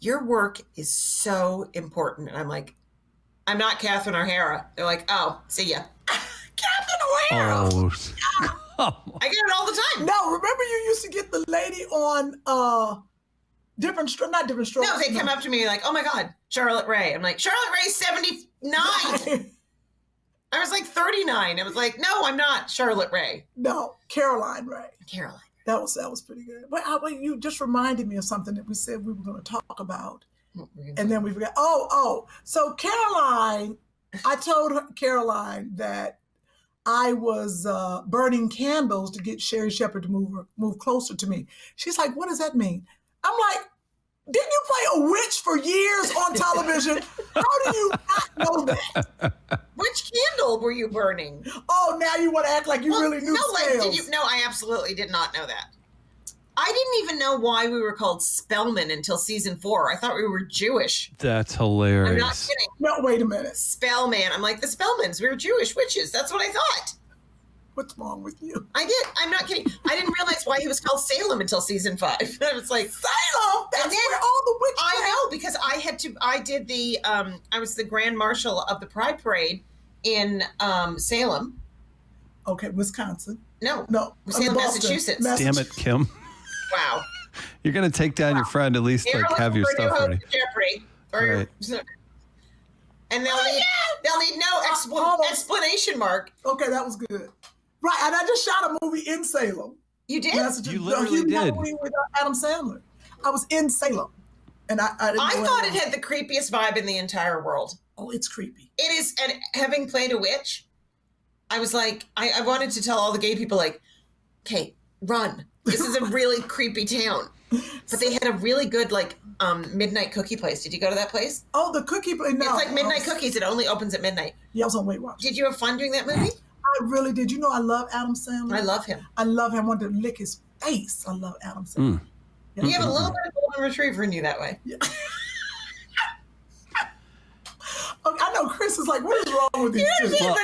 your work is so important. And I'm like, I'm not Catherine O'Hara. They're like, oh, see ya. Catherine O'Hara. Oh. I get it all the time. No, remember you used to get the lady on not different strokes. No, they come up to me like, oh my God, Charlotte Ray. I'm like, Charlotte Ray's 79. I was like 39. I was like, no, I'm not Charlotte Ray. No, Caroline Ray. Caroline. That was pretty good. But you just reminded me of something that we said we were going to talk about, and then we forgot. So Caroline, I told Caroline that I was burning candles to get Sherri Shepherd to move closer to me. She's like, what does that mean? I'm like, didn't you play a witch for years on television? How do you not know that? Which candle were you burning? Oh, now you want to act like you really knew spells. No, I absolutely did not know that. I didn't even know why we were called Spellman until season 4. I thought we were Jewish. That's hilarious. I'm not kidding. No, wait a minute. Spellman. I'm like, the Spellmans. We were Jewish witches. That's what I thought. What's wrong with you? I did. I'm not kidding. I didn't realize why he was called Salem until season 5. I was like, Salem? That's And then- where all the witches I know, because I was the Grand Marshal of the Pride Parade in Salem. Okay, Wisconsin. No, Boston. Salem, Massachusetts. Damn it, Kym. Wow. You're going to take down your friend, at least They're like have your looking for a new stuff host ready. of Jeopardy. Or and they'll need no explanation mark. Okay, that was good. Right, and I just shot a movie in Salem, You did? Massachusetts. You literally A huge did. movie with Adam Sandler. I was in Salem, and I didn't I know thought it it had the creepiest vibe in the entire world. Oh, it's creepy. It is, and having played a witch, I was like, I wanted to tell all the gay people, like, okay, run. This is a really creepy town. But they had a really good, like, midnight cookie place. Did you go to that place? Oh, the cookie place. No, It's like Midnight Cookies. It only opens at midnight. Yeah, I was on Weight Watchers. Did you have fun doing that movie? I really did. You know, I love Adam Sandler. I love him. I love him. I wanted to lick his face. I love Adam Sandler. Yeah. You have a little bit of golden retriever in you that way. Okay, I know Chris is like, what is wrong with these two? Whenever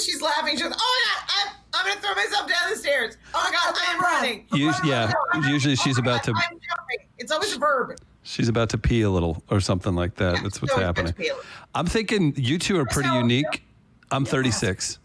She's laughing. She goes, "Oh my God, I'm going to throw myself down the stairs. Oh my God, I am running." Usually she's about to. I'm jumping. It's always a verb. She's about to pee a little or something like that. Yeah, That's what's always happening. about to pee a little. I'm thinking you two are pretty unique. I'm 36.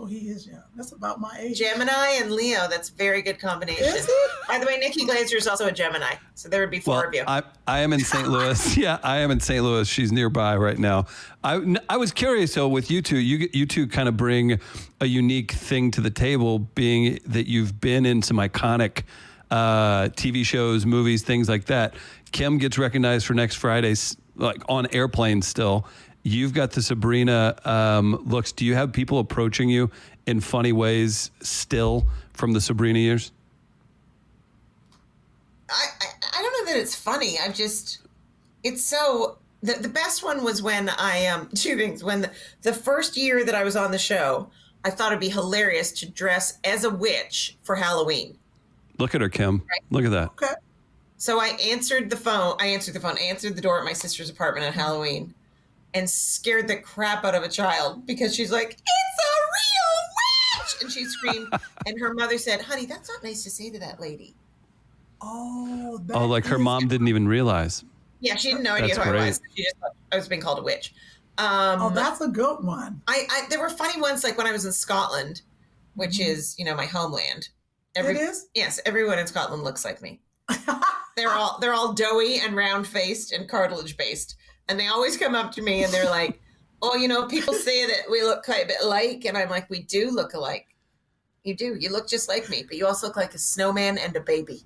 Oh, he is young. That's about my age. Gemini and Leo, that's a very good combination. Is it? By the way, Nikki Glazer is also a Gemini, so there would be four of you. I am in St. Louis. Yeah, I am in St. Louis. She's nearby right now. I was curious, though, with you two. You two kind of bring a unique thing to the table, being that you've been in some iconic TV shows, movies, things like that. Kym gets recognized for Next Friday's, like on airplanes still. You've got the Sabrina looks. Do you have people approaching you in funny ways still from the Sabrina years? I don't know that it's funny. It's so, the best one was when two things. When the first year that I was on the show, I thought it'd be hilarious to dress as a witch for Halloween. Look at her, Kym. Right. Look at that. Okay. So I answered the door at my sister's apartment on Halloween and scared the crap out of a child because she's like, "It's a real witch!" And she screamed. And her mother said, "Honey, that's not nice to say to that lady." Oh, like her mom didn't even realize. Yeah, she had no idea who I was. She just thought I was being called a witch. That's a good one. There were funny ones like when I was in Scotland, which is, my homeland. It is? Yes, everyone in Scotland looks like me. They're all doughy and round faced and cartilage based. And they always come up to me and they're like, "Oh, people say that we look quite a bit alike." And I'm like, "We do look alike. You do. You look just like me, but you also look like a snowman and a baby."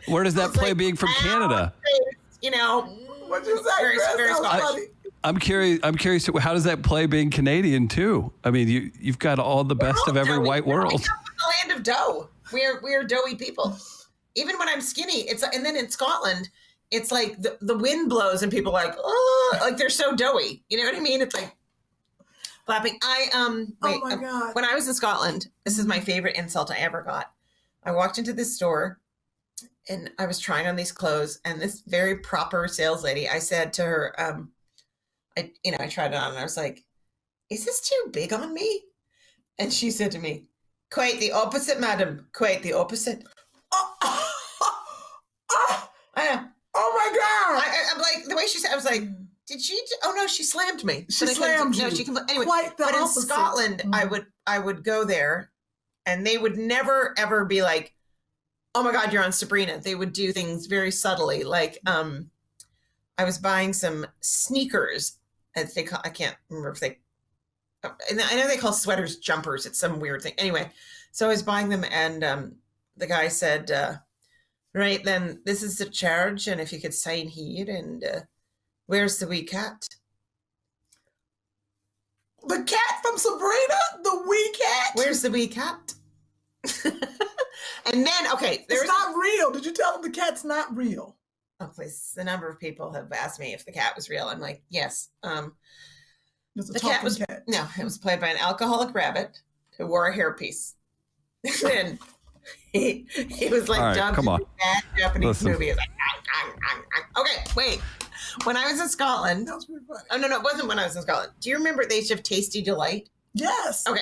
Where does that play being from Canada? What'd you say, very, Chris? very That was Scottish. funny. I'm curious. How does that play being Canadian too? I mean, you've got all the best of every white world. I come from the land of dough. We're doughy people. Even when I'm skinny, and then in Scotland, it's like the wind blows and people are like, "Oh," like they're so doughy. You know what I mean? It's like flapping. Oh my God. When I was in Scotland, this is my favorite insult I ever got. I walked into this store and I was trying on these clothes, and this very proper sales lady, I said to her, I tried it on and I was like, "Is this too big on me?" And she said to me, "Quite the opposite, madam. Quite the opposite." Oh my God. I'm like, the way she said, I was like, "Did she? Oh no, she slammed me." She But slammed you. No, she anyway. Quite the but in opposite. Scotland, I would go there, and they would never ever be like, "Oh my God, you're on Sabrina." They would do things very subtly, like I was buying some sneakers, as they call, I can't remember if they. And I know they call sweaters jumpers. It's some weird thing. Anyway, so I was buying them, and the guy said, "Right then, this is the charge, and if you could sign here, and where's the wee cat?" The cat from Sabrina? The wee cat? Where's the wee cat? And then, okay, It's not real. Did you tell them the cat's not real? Oh, please. The number of people have asked me if the cat was real. I'm like, yes. It's a The cat was cat. no, it was played by an alcoholic rabbit who wore a hairpiece. And he was like, All right, dubbed come on. in a bad Japanese Listen. movie. It was like, "Ang, ang, ang, ang." Okay, wait. When I was in Scotland, That was pretty funny. oh no, it wasn't when I was in Scotland. Do you remember they used to have Tasty Delight? Yes. Okay.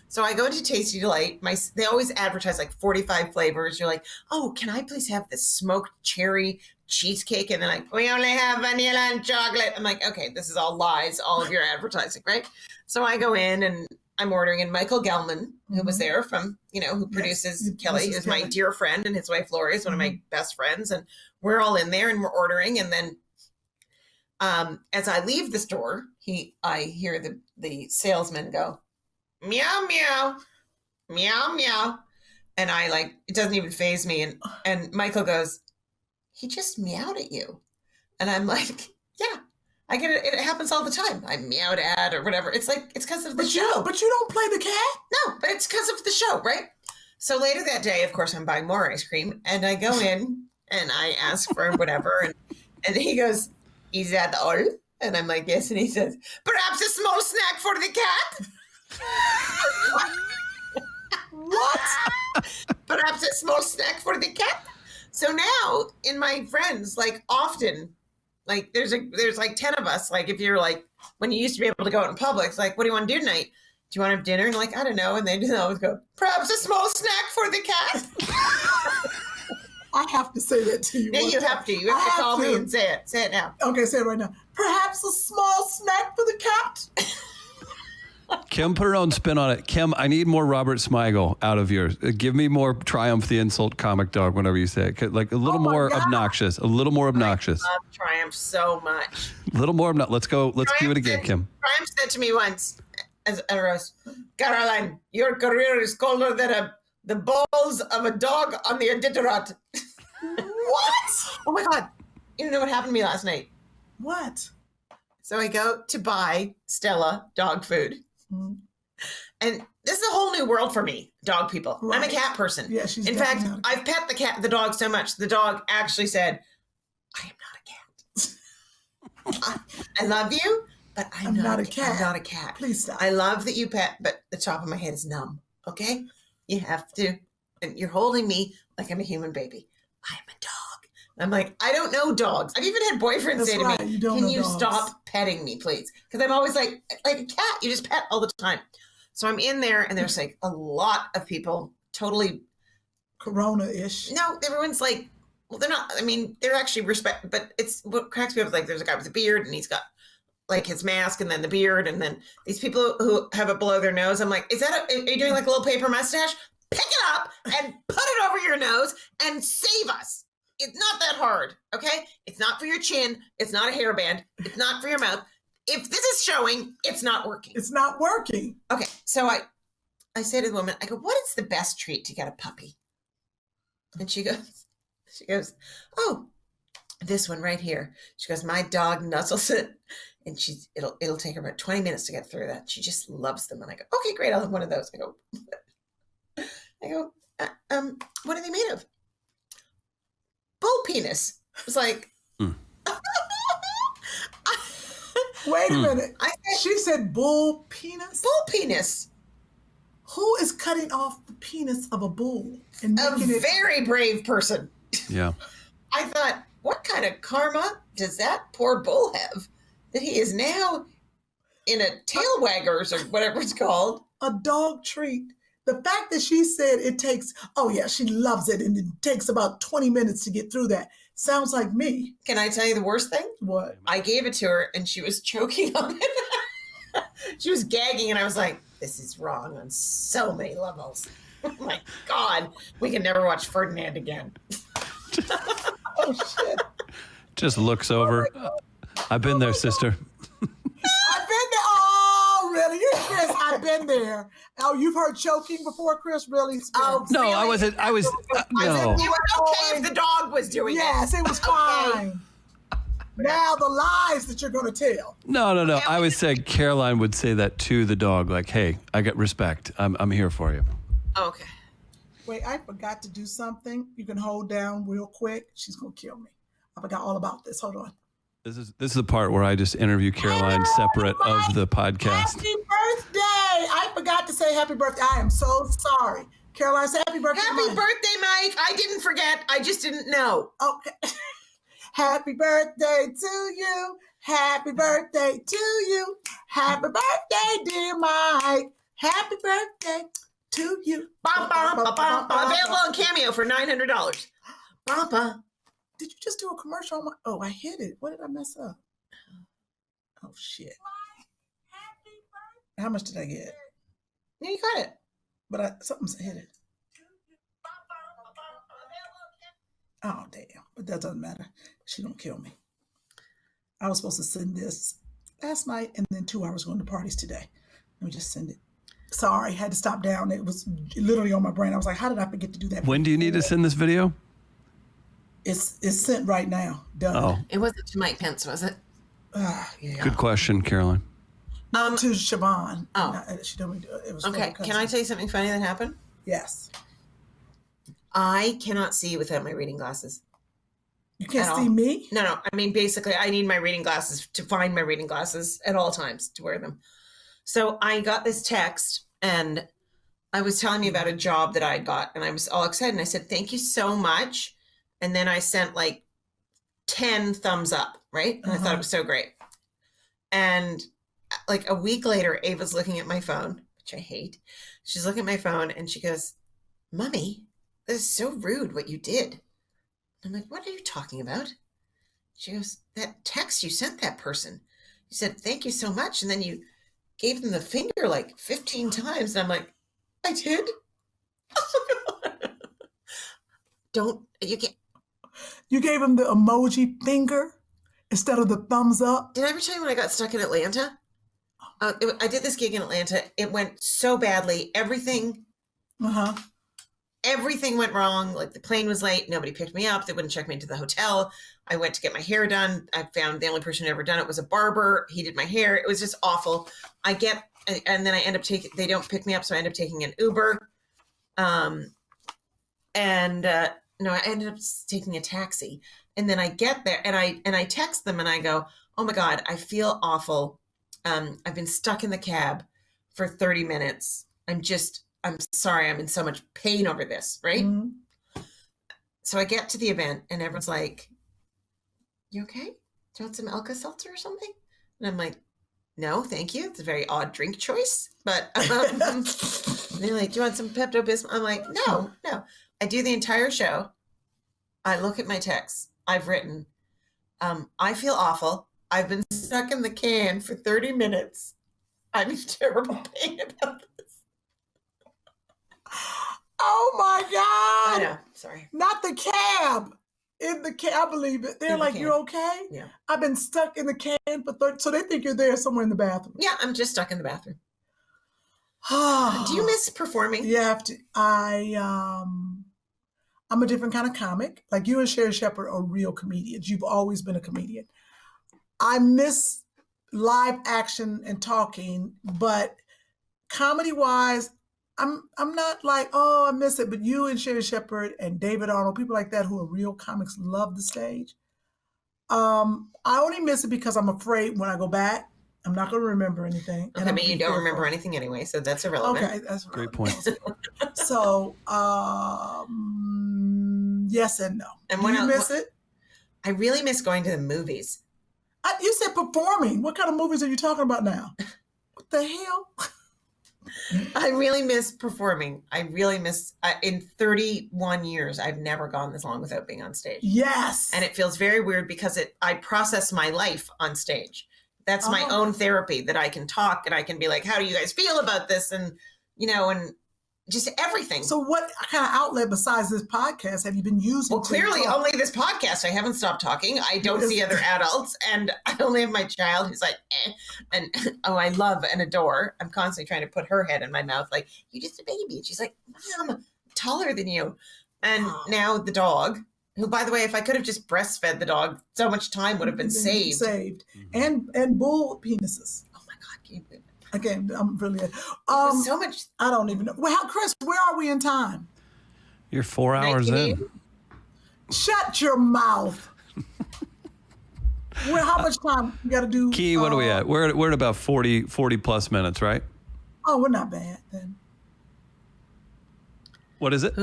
So I go to Tasty Delight. They always advertise like 45 flavors. You're like, "Oh, can I please have this smoked cherry cheesecake?" And they're like, "We only have vanilla and chocolate." I'm like, okay, this is all lies, all of your advertising, right? So I go in and I'm ordering, and Michael Gelman, who was there from, who produces Kelly, is my dear friend, and his wife Lori is one of my best friends. And we're all in there and we're ordering. And then as I leave the store, I hear the salesman go, "Meow, meow, meow, meow." And it doesn't even faze me. And Michael goes, "He just meowed at you." And I'm like, "Yeah, I get it. It happens all the time. I meowed at or whatever." It's like, it's because of the show. But you don't play the cat? No, but it's because of the show, right? So later that day, of course, I'm buying more ice cream. And I go in and I ask for whatever. And he goes, "Is that all?" And I'm like, "Yes." And he says, "Perhaps a small snack for the cat?" What? "Perhaps a small snack for the cat?" So now in my friends, like often Like there's like 10 of us. Like if you're like, when you used to be able to go out in public, it's like, what do you want to do tonight? Do you want to have dinner? And like, I don't know. And they just always go, perhaps a small snack for the cat. I have to say that to you. Yeah, you have to. You have to call me and say it. Say it now. Okay, say it right now. Perhaps a small snack for the cat. Kym put her own spin on it. Kym, I need more Robert Smigel out of yours. Give me more Triumph the Insult Comic Dog whenever you say it. Like a little more obnoxious. A little more obnoxious. I love Triumph so much. A little more obnoxious. Let's go. Let's do it again, Kym. Triumph said to me once, as a roast, Caroline, your career is colder than the balls of a dog on the Iditarod. What? Oh my God. You don't know what happened to me last night. What? So I go to buy Stella dog food. Mm-hmm. And this is a whole new world for me, dog people. Right. I'm a cat person. Yeah, she's in fact, I've pet the dog so much. The dog actually said, I am not a cat. I love you, but I'm not a cat. I'm not a cat. Please stop. I love that you pet, but the top of my head is numb. Okay? You have to. And you're holding me like I'm a human baby. I'm a dog. I'm like, I don't know dogs. I've even had boyfriends say to me, can you stop petting me, please? Because I'm always like a cat. You just pet all the time. So I'm in there and there's like a lot of people totally. Corona-ish. No, everyone's like, well, they're not. I mean, they're actually respect. But it's what cracks me up. Like there's a guy with a beard and he's got like his mask and then the beard. And then these people who have it below their nose. I'm like, are you doing like a little paper mustache? Pick it up and put it over your nose and save us. It's not that hard, okay? It's not for your chin. It's not a hairband. It's not for your mouth. If this is showing, it's not working. It's not working. Okay, so I say to the woman, I go, what is the best treat to get a puppy? And she goes, oh, this one right here. She goes, my dog nuzzles it, and it'll take her about 20 minutes to get through that. She just loves them. And I go, okay, great, I'll have one of those. I go, what are they made of? Bull penis. It's like, wait a minute. She said bull penis? Bull penis. Who is cutting off the penis of a bull and making it? A very brave person. Yeah. I thought, what kind of karma does that poor bull have that he is now in a tail waggers or whatever it's called? A dog treat. The fact that she said it takes, oh yeah, she loves it and it takes about 20 minutes to get through that. Sounds like me. Can I tell you the worst thing? What? I gave it to her and she was choking on it. She was gagging and I was like, this is wrong on so many levels. Oh my God, we can never watch Ferdinand again. Oh shit. Just looks over. I've been there, sister. I've been there. Oh, really? You, Chris, I've been there. Oh, you've heard choking before, Chris? Really? Oh, no, really? I wasn't. I was. No. You were okay if the dog was doing it. Yes, it was fine. Now the lies that you're going to tell. No. I was saying Caroline would say that to the dog, like, hey, I get respect. I'm here for you. Okay. Wait, I forgot to do something. You can hold down real quick. She's going to kill me. I forgot all about this. Hold on. This is the part where I just interview Caroline separate of the podcast. Happy birthday! I forgot to say happy birthday. I am so sorry. Caroline, say happy birthday. Happy birthday, Mike. I didn't forget. I just didn't know. Okay. Happy birthday to you. Happy birthday to you. Happy birthday, dear Mike. Happy birthday to you. Available on Cameo for $900. Papa. Did you just do a commercial on my... Oh, I hit it. What did I mess up? Oh, shit. How much did I get? Yeah, you got it. But something's hit it. Oh, damn. But that doesn't matter. She don't kill me. I was supposed to send this last night and then 2 hours going to parties today. Let me just send it. Sorry, had to stop down. It was literally on my brain. I was like, how did I forget to do that? When do you need to send this video? It's sent right now. Done. Oh. It wasn't to Mike Pence, was it? Yeah. Good question, Caroline. To Siobhan. Oh. She told me it was okay. Can I tell you something funny that happened? Yes. I cannot see without my reading glasses. You can't see me? No. I mean, basically, I need my reading glasses to find my reading glasses at all times to wear them. So I got this text and I was telling me about a job that I got and I was all excited. And I said, thank you so much. And then I sent like 10 thumbs up, right? And I thought it was so great. And like a week later, Ava's looking at my phone, which I hate. She's looking at my phone and she goes, Mommy, this is so rude what you did. I'm like, what are you talking about? She goes, that text you sent that person. You said, thank you so much. And then you gave them the finger like 15 times. And I'm like, I did? You can't. You gave him the emoji finger instead of the thumbs up? Did I ever tell you when I got stuck in Atlanta? I did this gig in Atlanta. It went so badly. Everything went wrong. Like the plane was late. Nobody picked me up. They wouldn't check me into the hotel. I went to get my hair done. I found the only person who ever done it was a barber. He did my hair. It was just awful. And then I end up they don't pick me up. So I end up taking an Uber. No, I ended up taking a taxi. And then I get there and I text them and I go, oh my God, I feel awful. I've been stuck in the cab for 30 minutes. I'm sorry. I'm in so much pain over this. Right. Mm-hmm. So I get to the event and everyone's like, you okay? Do you want some Alka-Seltzer or something? And I'm like, no, thank you. It's a very odd drink choice. But they're like, do you want some Pepto-Bismol? I'm like, no. I do the entire show. I look at my texts. I've written, I feel awful. I've been stuck in the can for 30 minutes. I'm in terrible pain about this. Oh my God. I know. Sorry. Not the cab. In the can, I believe it. They're like, you're okay? Yeah. I've been stuck in the can for 30, so they think you're there somewhere in the bathroom. Yeah, I'm just stuck in the bathroom. Do you miss performing? You have to. I'm a different kind of comic. Like you and Sherri Shepherd are real comedians. You've always been a comedian. I miss live action and talking, but comedy-wise, I'm not like, oh, I miss it. But you and Sherri Shepherd and David Arnold, people like that who are real comics, love the stage. I only miss it because I'm afraid when I go back, I'm not going to remember anything. Okay, but you don't remember anything anyway, so that's irrelevant. Okay, that's great point. So, yes and no. And do you miss it? I really miss going to the movies. You said performing. What kind of movies are you talking about now? What the hell? I really miss performing. I really miss, in 31 years, I've never gone this long without being on stage. Yes. And it feels very weird because I process my life on stage. That's my own therapy, that I can talk and I can be like, how do you guys feel about this? And, and just everything. So what kind of outlet besides this podcast have you been using? Well, clearly only this podcast. I haven't stopped talking. I don't see other adults. And I only have my child who's like, eh. And I love and adore. I'm constantly trying to put her head in my mouth. Like, you're just a baby. And she's like, Mom, I'm taller than you. And now the dog, who, by the way, if I could have just breastfed the dog, so much time would have been saved. And bull penises. Oh my God. Can you Again, I'm really so much. I don't even know. Well, Chris, where are we in time? You're 4 hours in. Shut your mouth. How much time you got to do? Key, what are we at? We're at about 40 plus minutes, right? Oh, we're not bad then. What is it?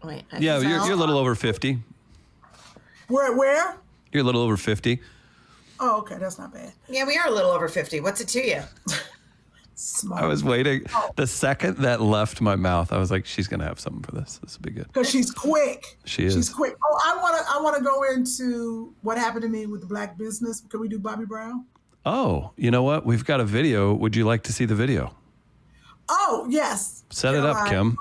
Wait. Yeah, you're a little over 50. We're at where? You're a little over 50. Oh, okay, that's not bad. Yeah, we are a little over 50. What's it to you? Smart. I was waiting. The second that left my mouth, I was like, she's going to have something for this. This will be good. Because she's quick. She is. She's quick. Oh, I want to go into what happened to me with the black business. Can we do Bobby Brown? Oh, you know what? We've got a video. Would you like to see the video? Oh, yes. Set it up, Kym.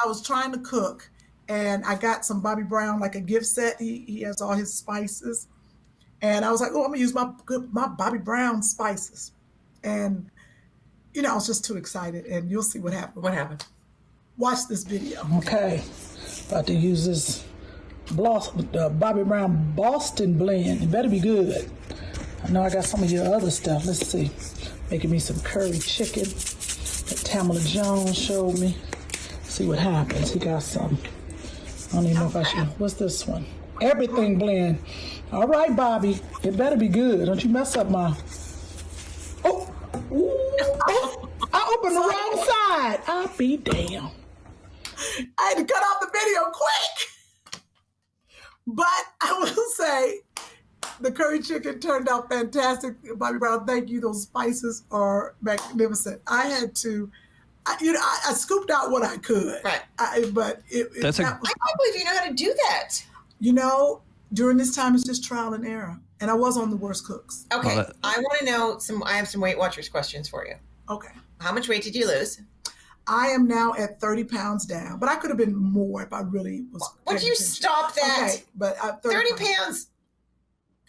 I was trying to cook, and I got some Bobby Brown, like a gift set. He has all his spices. And I was like, oh, I'm going to use my Bobby Brown spices. And, I was just too excited. And you'll see what happened. What happened? Watch this video. Okay. About to use this Bobby Brown Boston blend. It better be good. I know I got some of your other stuff. Let's see. Making me some curry chicken that Tamala Jones showed me. See what happens. He got some. I don't even know if I should. What's this one? Everything blend. All right, Bobby. It better be good. Don't you mess up my... Oh, I opened the wrong side. I'll be damned. I had to cut off the video quick. But I will say, The curry chicken turned out fantastic. Bobby Brown, thank you. Those spices are magnificent. I had to, I scooped out what I could. Right. I can't believe you know how to do that. During this time, it's just trial and error. And I was on the worst cooks. Okay. I want to know I have some Weight Watchers questions for you. Okay. How much weight did you lose? I am now at 30 pounds down, but I could have been more if I really was. Would you stop that? Okay, but 30 pounds.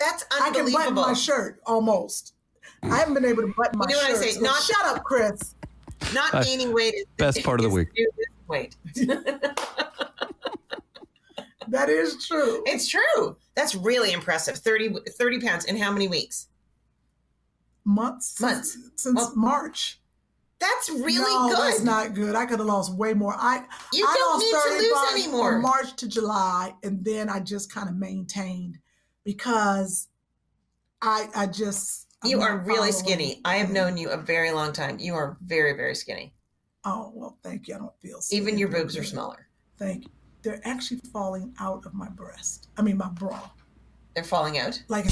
That's I unbelievable. can button my shirt almost. I haven't been able to button my shirt. You know what I say? So shut up, Chris. Not gaining weight is best part of the week. Weight. That is true. It's true. That's really impressive. 30 pounds in how many weeks? Months. Since March. That's really no, good. That's not good. I could have lost way more. You don't need to lose anymore. From March to July, and then I just kind of maintained because I just. You are really skinny. I have known you a very long time. You are very, very skinny. Oh, well, thank you. I don't feel skinny. Even your boobs are smaller. Thank you. They're actually falling out of my my bra. They're falling out? Like.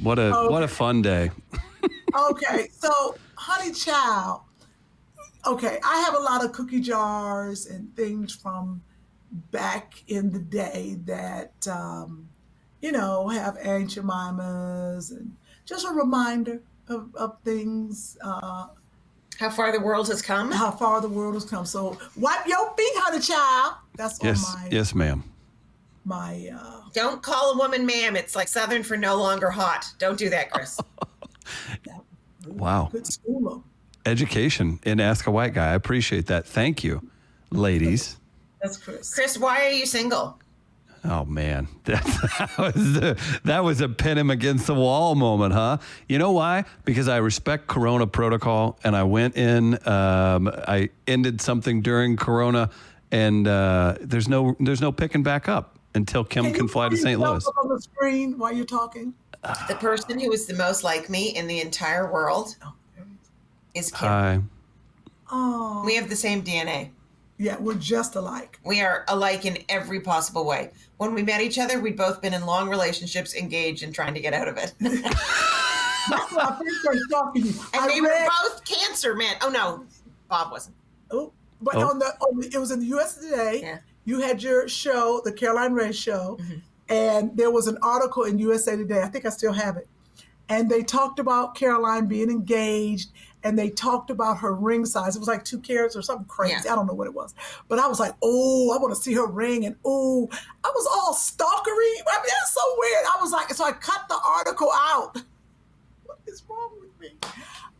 What a fun day. Okay, so honey child. Okay, I have a lot of cookie jars and things from back in the day that have Aunt Jemimas and just a reminder of things. How far the world has come? How far the world has come. So wipe your feet, honey child. That's yes, ma'am. Don't call a woman ma'am. It's like Southern for no longer hot. Don't do that, Chris. Wow. Good school. Education in Ask a White Guy. I appreciate that. Thank you, ladies. That's Chris. Chris, why are you single? Oh, man. That was a pin him against the wall moment, huh? You know why? Because I respect Corona protocol, and I went in. I ended something during Corona, and there's no picking back up until Kym can fly to St. Louis. On the screen while you're talking. The person who is the most like me in the entire world is Kym. Hi. Oh. We have the same DNA. Yeah, we're just alike. We are alike in every possible way. When we met each other, we'd both been in long relationships, engaged, and trying to get out of it. That's when I first started talking to you. And we were both cancer men. Oh, no. Bob wasn't. Oh, but it was in the U.S. Today. Yeah. You had your show, the Caroline Ray Show, and there was an article in USA Today. I think I still have it. And they talked about Caroline being engaged, and they talked about her ring size. It was like 2 carats or something crazy. Yeah. I don't know what it was. But I was like, oh, I want to see her ring. And oh, I was all stalkery. I mean, that's so weird. I was like, so I cut the article out. What is wrong with me?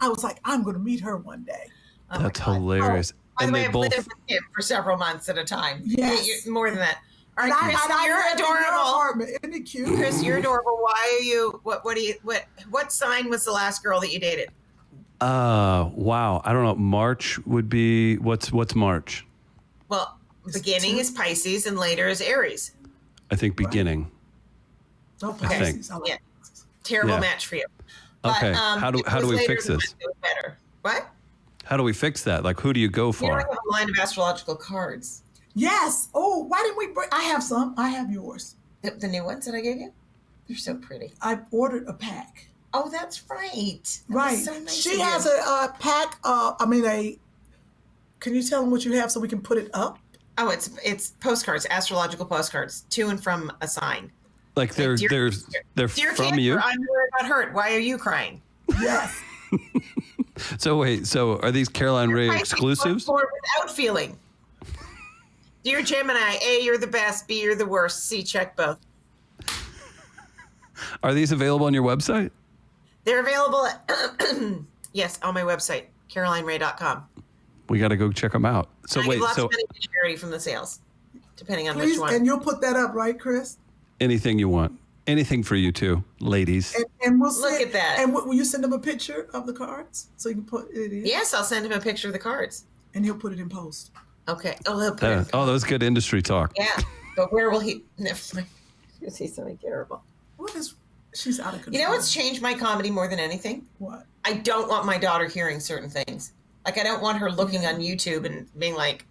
I was like, I'm going to meet her one day. Oh, that's hilarious. By the way, I've lived with him for several months at a time. Yes. More than that. All right, Chris, you're adorable. Isn't it cute? Chris, you're adorable. Why are you? What sign was the last girl that you dated? Wow. I don't know. March would be what's March? Well, beginning is Pisces and later is Aries. I think beginning. Oh, Pisces. Yeah. Terrible match for you. Okay. But, how do we fix this? Better. What? How do we fix that? Like, who do you go for? You have a line of astrological cards. Yes. Oh, why didn't we bring? I have some. I have yours. The new ones that I gave you? They're so pretty. I ordered a pack. Oh, that's right. Right. So nice she has a pack. Can you tell them what you have so we can put it up? Oh, it's postcards, astrological postcards, to and from a sign. Like they're dear from cancer, you. I'm worried about hurt. Why are you crying? Yes. So wait. So are these Caroline Ray exclusives? Without feeling. Dear Gemini, A, you're the best. B, you're the worst. C, check both. Are these available on your website? They're available yes, on my website, carolineray.com. We got to go check them out. So I wait, give lots so of money to charity from the sales, depending on Please, which one. and you'll put that up, right, Chris? anything you want, anything for you too, ladies. And we'll Look at that. And will you send him a picture of the cards so you can put it in? Yes, I'll send him a picture of the cards. And he'll put it in post. Okay. Oh, he'll put it in That was good industry talk. Yeah, but where will he? Never mind. Is he something terrible? What is She's out of control. You know what's changed my comedy more than anything? What? I don't want my daughter hearing certain things. Like, I don't want her looking on YouTube and being like...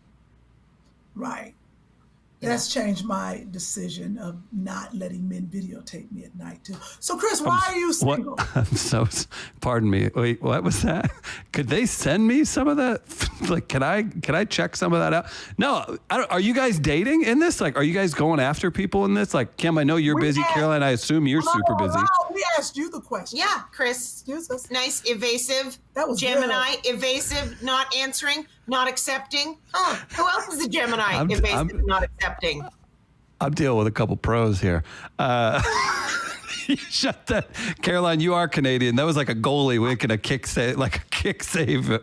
Right. That's changed my decision of not letting men videotape me at night too. So, Chris, why are you single? Pardon me. Wait, what was that? Could they send me some of that? Like, can I check some of that out? No, are you guys dating in this? Like, are you guys going after people in this? Like, Kym, I know you're busy. Caroline, I assume you're super busy. We asked you the question. Yeah, Chris. Excuse us. Nice, evasive. That was Gemini, evasive, not answering, not accepting. Who else is a Gemini? Evasive, not accepting. I'm dealing with a couple pros here. Shut that. Caroline, you are Canadian. That was like a goalie winking a kick save,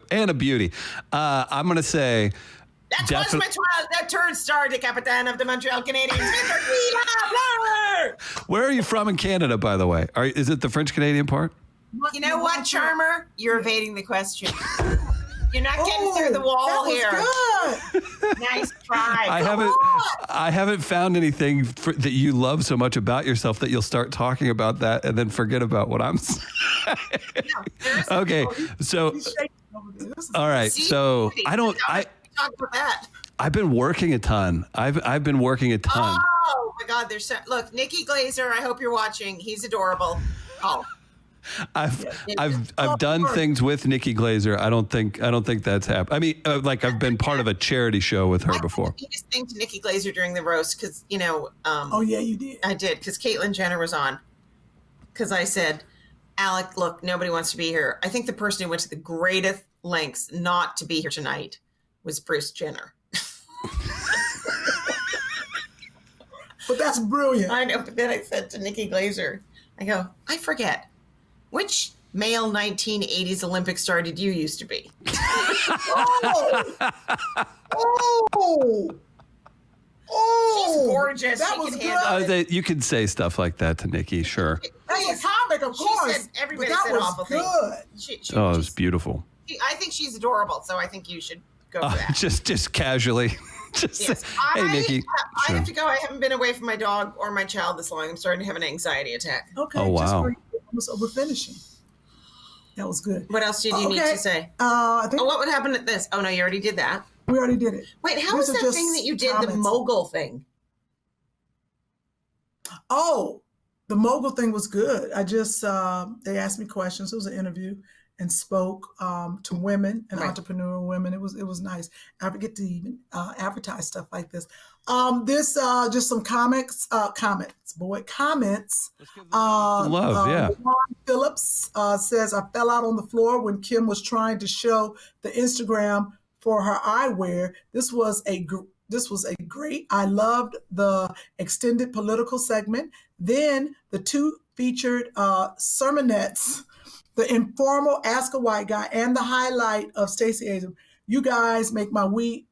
and a beauty. I'm going to say... That was my child, that turd star, the captain of the Montreal Canadiens. Where are you from in Canada, by the way? Is it the French Canadian part? You know what, Charmer? You're evading the question. You're not getting through the wall here. Good. Nice try. I haven't found anything that you love so much about yourself that you'll start talking about that and then forget about what I'm saying. Okay, so all right, so talk about that. I've been working a ton. I've been working a ton. Oh my God, look, Nikki Glazer. I hope you're watching. He's adorable. Oh. I've done things with Nikki Glazer. I don't think that's happened. I mean, like I've been part of a charity show with her before. I just thing to Nikki Glazer during the roast because oh yeah, you did. I did because Caitlyn Jenner was on. Because I said, Alec, look, nobody wants to be here. I think the person who went to the greatest lengths not to be here tonight was Bruce Jenner. But that's brilliant. I know. But then I said to Nikki Glazer, I go, I forget. Which male 1980s Olympic star did you used to be? She's gorgeous. That was good. You can say stuff like that to Nikki, sure. That's a comic, of course. Everybody said awful things. Good. It was beautiful. I think she's adorable, so I think you should go for that. Just casually. Yes. Hey, Nikki. I have to go. I haven't been away from my dog or my child this long. I'm starting to have an anxiety attack. Okay. Oh, wow. We're finishing. That was good. What else did you need to say? I think what would happen at this? Oh, no, you already did that. We already did it. Wait, how was that thing that you did, the mogul thing? Oh, the mogul thing was good. I just, they asked me questions. It was an interview and spoke to women and entrepreneurial women. It was nice. I forget to even advertise stuff like this. This just some comments. Love, yeah. Ron Phillips says, I fell out on the floor when Kym was trying to show the Instagram for her eyewear. This was a great. I loved the extended political segment. Then the two featured sermonettes, the informal Ask a White Guy, and the highlight of Stacey Abrams. You guys make my week.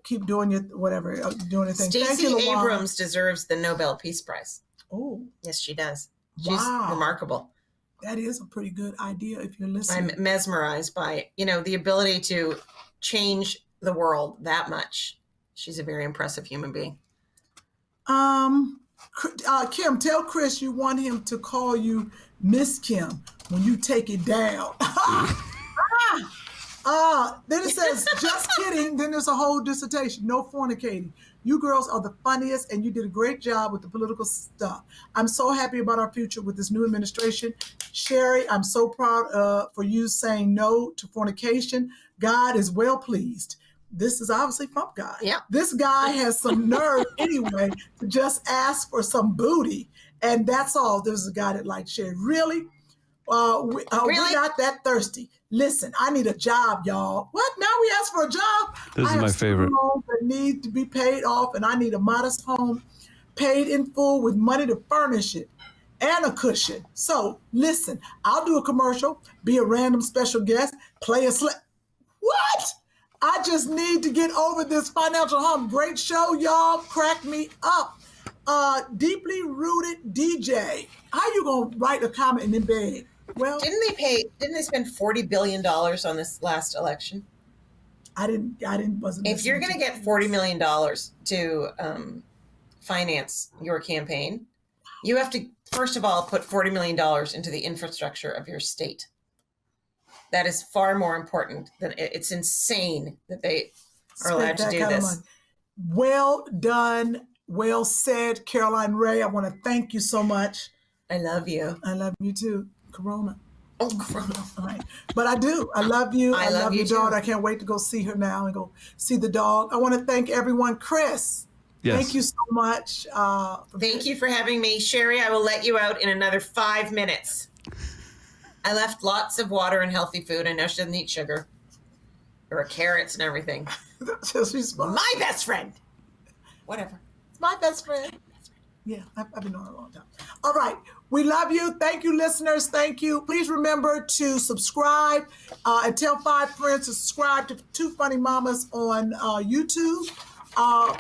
Keep doing your whatever, doing your thing. Stacey Abrams deserves the Nobel Peace Prize. Oh, yes, she does. She's remarkable. That is a pretty good idea if you're listening. I'm mesmerized by the ability to change the world that much. She's a very impressive human being. Kym, tell Chris you want him to call you Miss Kym when you take it down. Then it says, just kidding. Then there's a whole dissertation. No fornicating. You girls are the funniest, and you did a great job with the political stuff. I'm so happy about our future with this new administration. Sherri, I'm so proud for you saying no to fornication. God is well pleased. This is obviously from God. Yeah. This guy has some nerve anyway to just ask for some booty. And that's all. There's a guy that likes Sherri. Really? We're not that thirsty. Listen, I need a job, y'all. What? Now we ask for a job? This is my favorite. Loans that need to be paid off, and I need a modest home paid in full with money to furnish it and a cushion. So listen, I'll do a commercial, be a random special guest, play a What? I just need to get over this financial hump. Great show, y'all. Crack me up. Deeply rooted DJ. How you gonna write a comment and then beg? Well, didn't they spend $40 billion on this last election? Wasn't. If you're going to get $40 million to finance your campaign, You have to, first of all, put $40 million into the infrastructure of your state. That is far more important than it's insane that they are allowed to do this. Well done. Well said, Caroline Rhea. I want to thank you so much. I love you. I love you too. Corona. Oh, Corona. All right. But I do. I love you. I love your daughter. Too. I can't wait to go see her now and go see the dog. I want to thank everyone. Chris, thank you so much. Thank you for having me. Sherri, I will let you out in another 5 minutes. I left lots of water and healthy food. I know she doesn't eat sugar or carrots and everything. She's my best friend. Whatever. It's my best friend. Yeah, I've been knowing her a long time. All right. We love you. Thank you, listeners. Thank you. Please remember to subscribe and tell 5 friends to subscribe to Two Funny Mamas on YouTube.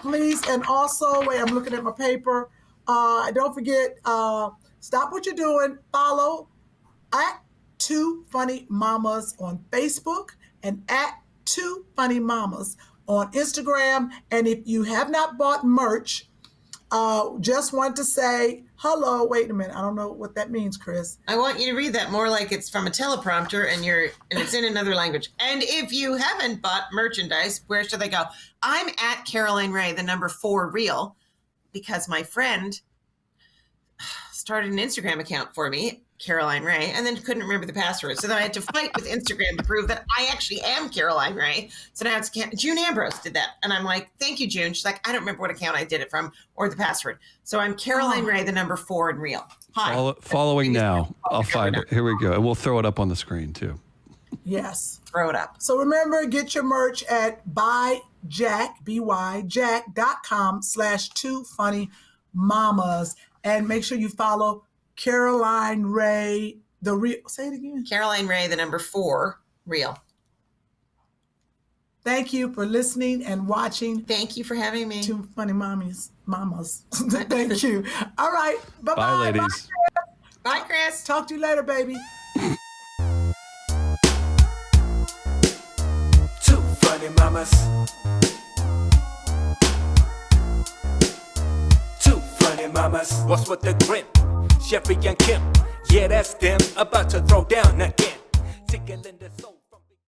Please. And also, wait, I'm looking at my paper. Don't forget, stop what you're doing. Follow at Two Funny Mamas on Facebook and at Two Funny Mamas on Instagram. And if you have not bought merch, just want to say hello. Wait a minute. I don't know what that means, Chris. I want you to read that more like it's from a teleprompter and it's in another language. And if you haven't bought merchandise, where should they go? I'm at Caroline Rhea, the number 4 real, because my friend started an Instagram account for me, Caroline Rhea, and then couldn't remember the password. So then I had to fight with Instagram to prove that I actually am Caroline Rhea. So now it's June Ambrose did that. And I'm like, thank you, June. She's like, I don't remember what account I did it from or the password. So I'm Caroline Rhea, the number 4 in real. Hi. Following now. I'll find it. Here we go. And we'll throw it up on the screen too. Yes. Throw it up. So remember, get your merch at buyjack.com/2funnymamas. And make sure you follow Caroline Rhea, the real. Say it again. Caroline Rhea, the number 4 real. Thank you for listening and watching. Thank you for having me. Two Funny Mamas. Thank you. All right. Bye-bye. Bye, ladies. Bye, Chris. Talk to you later, baby. Two funny mamas. Two funny mamas. What's with the grin? Sherri and Kym. Yeah, that's them. About to throw down again. Tickling the soul.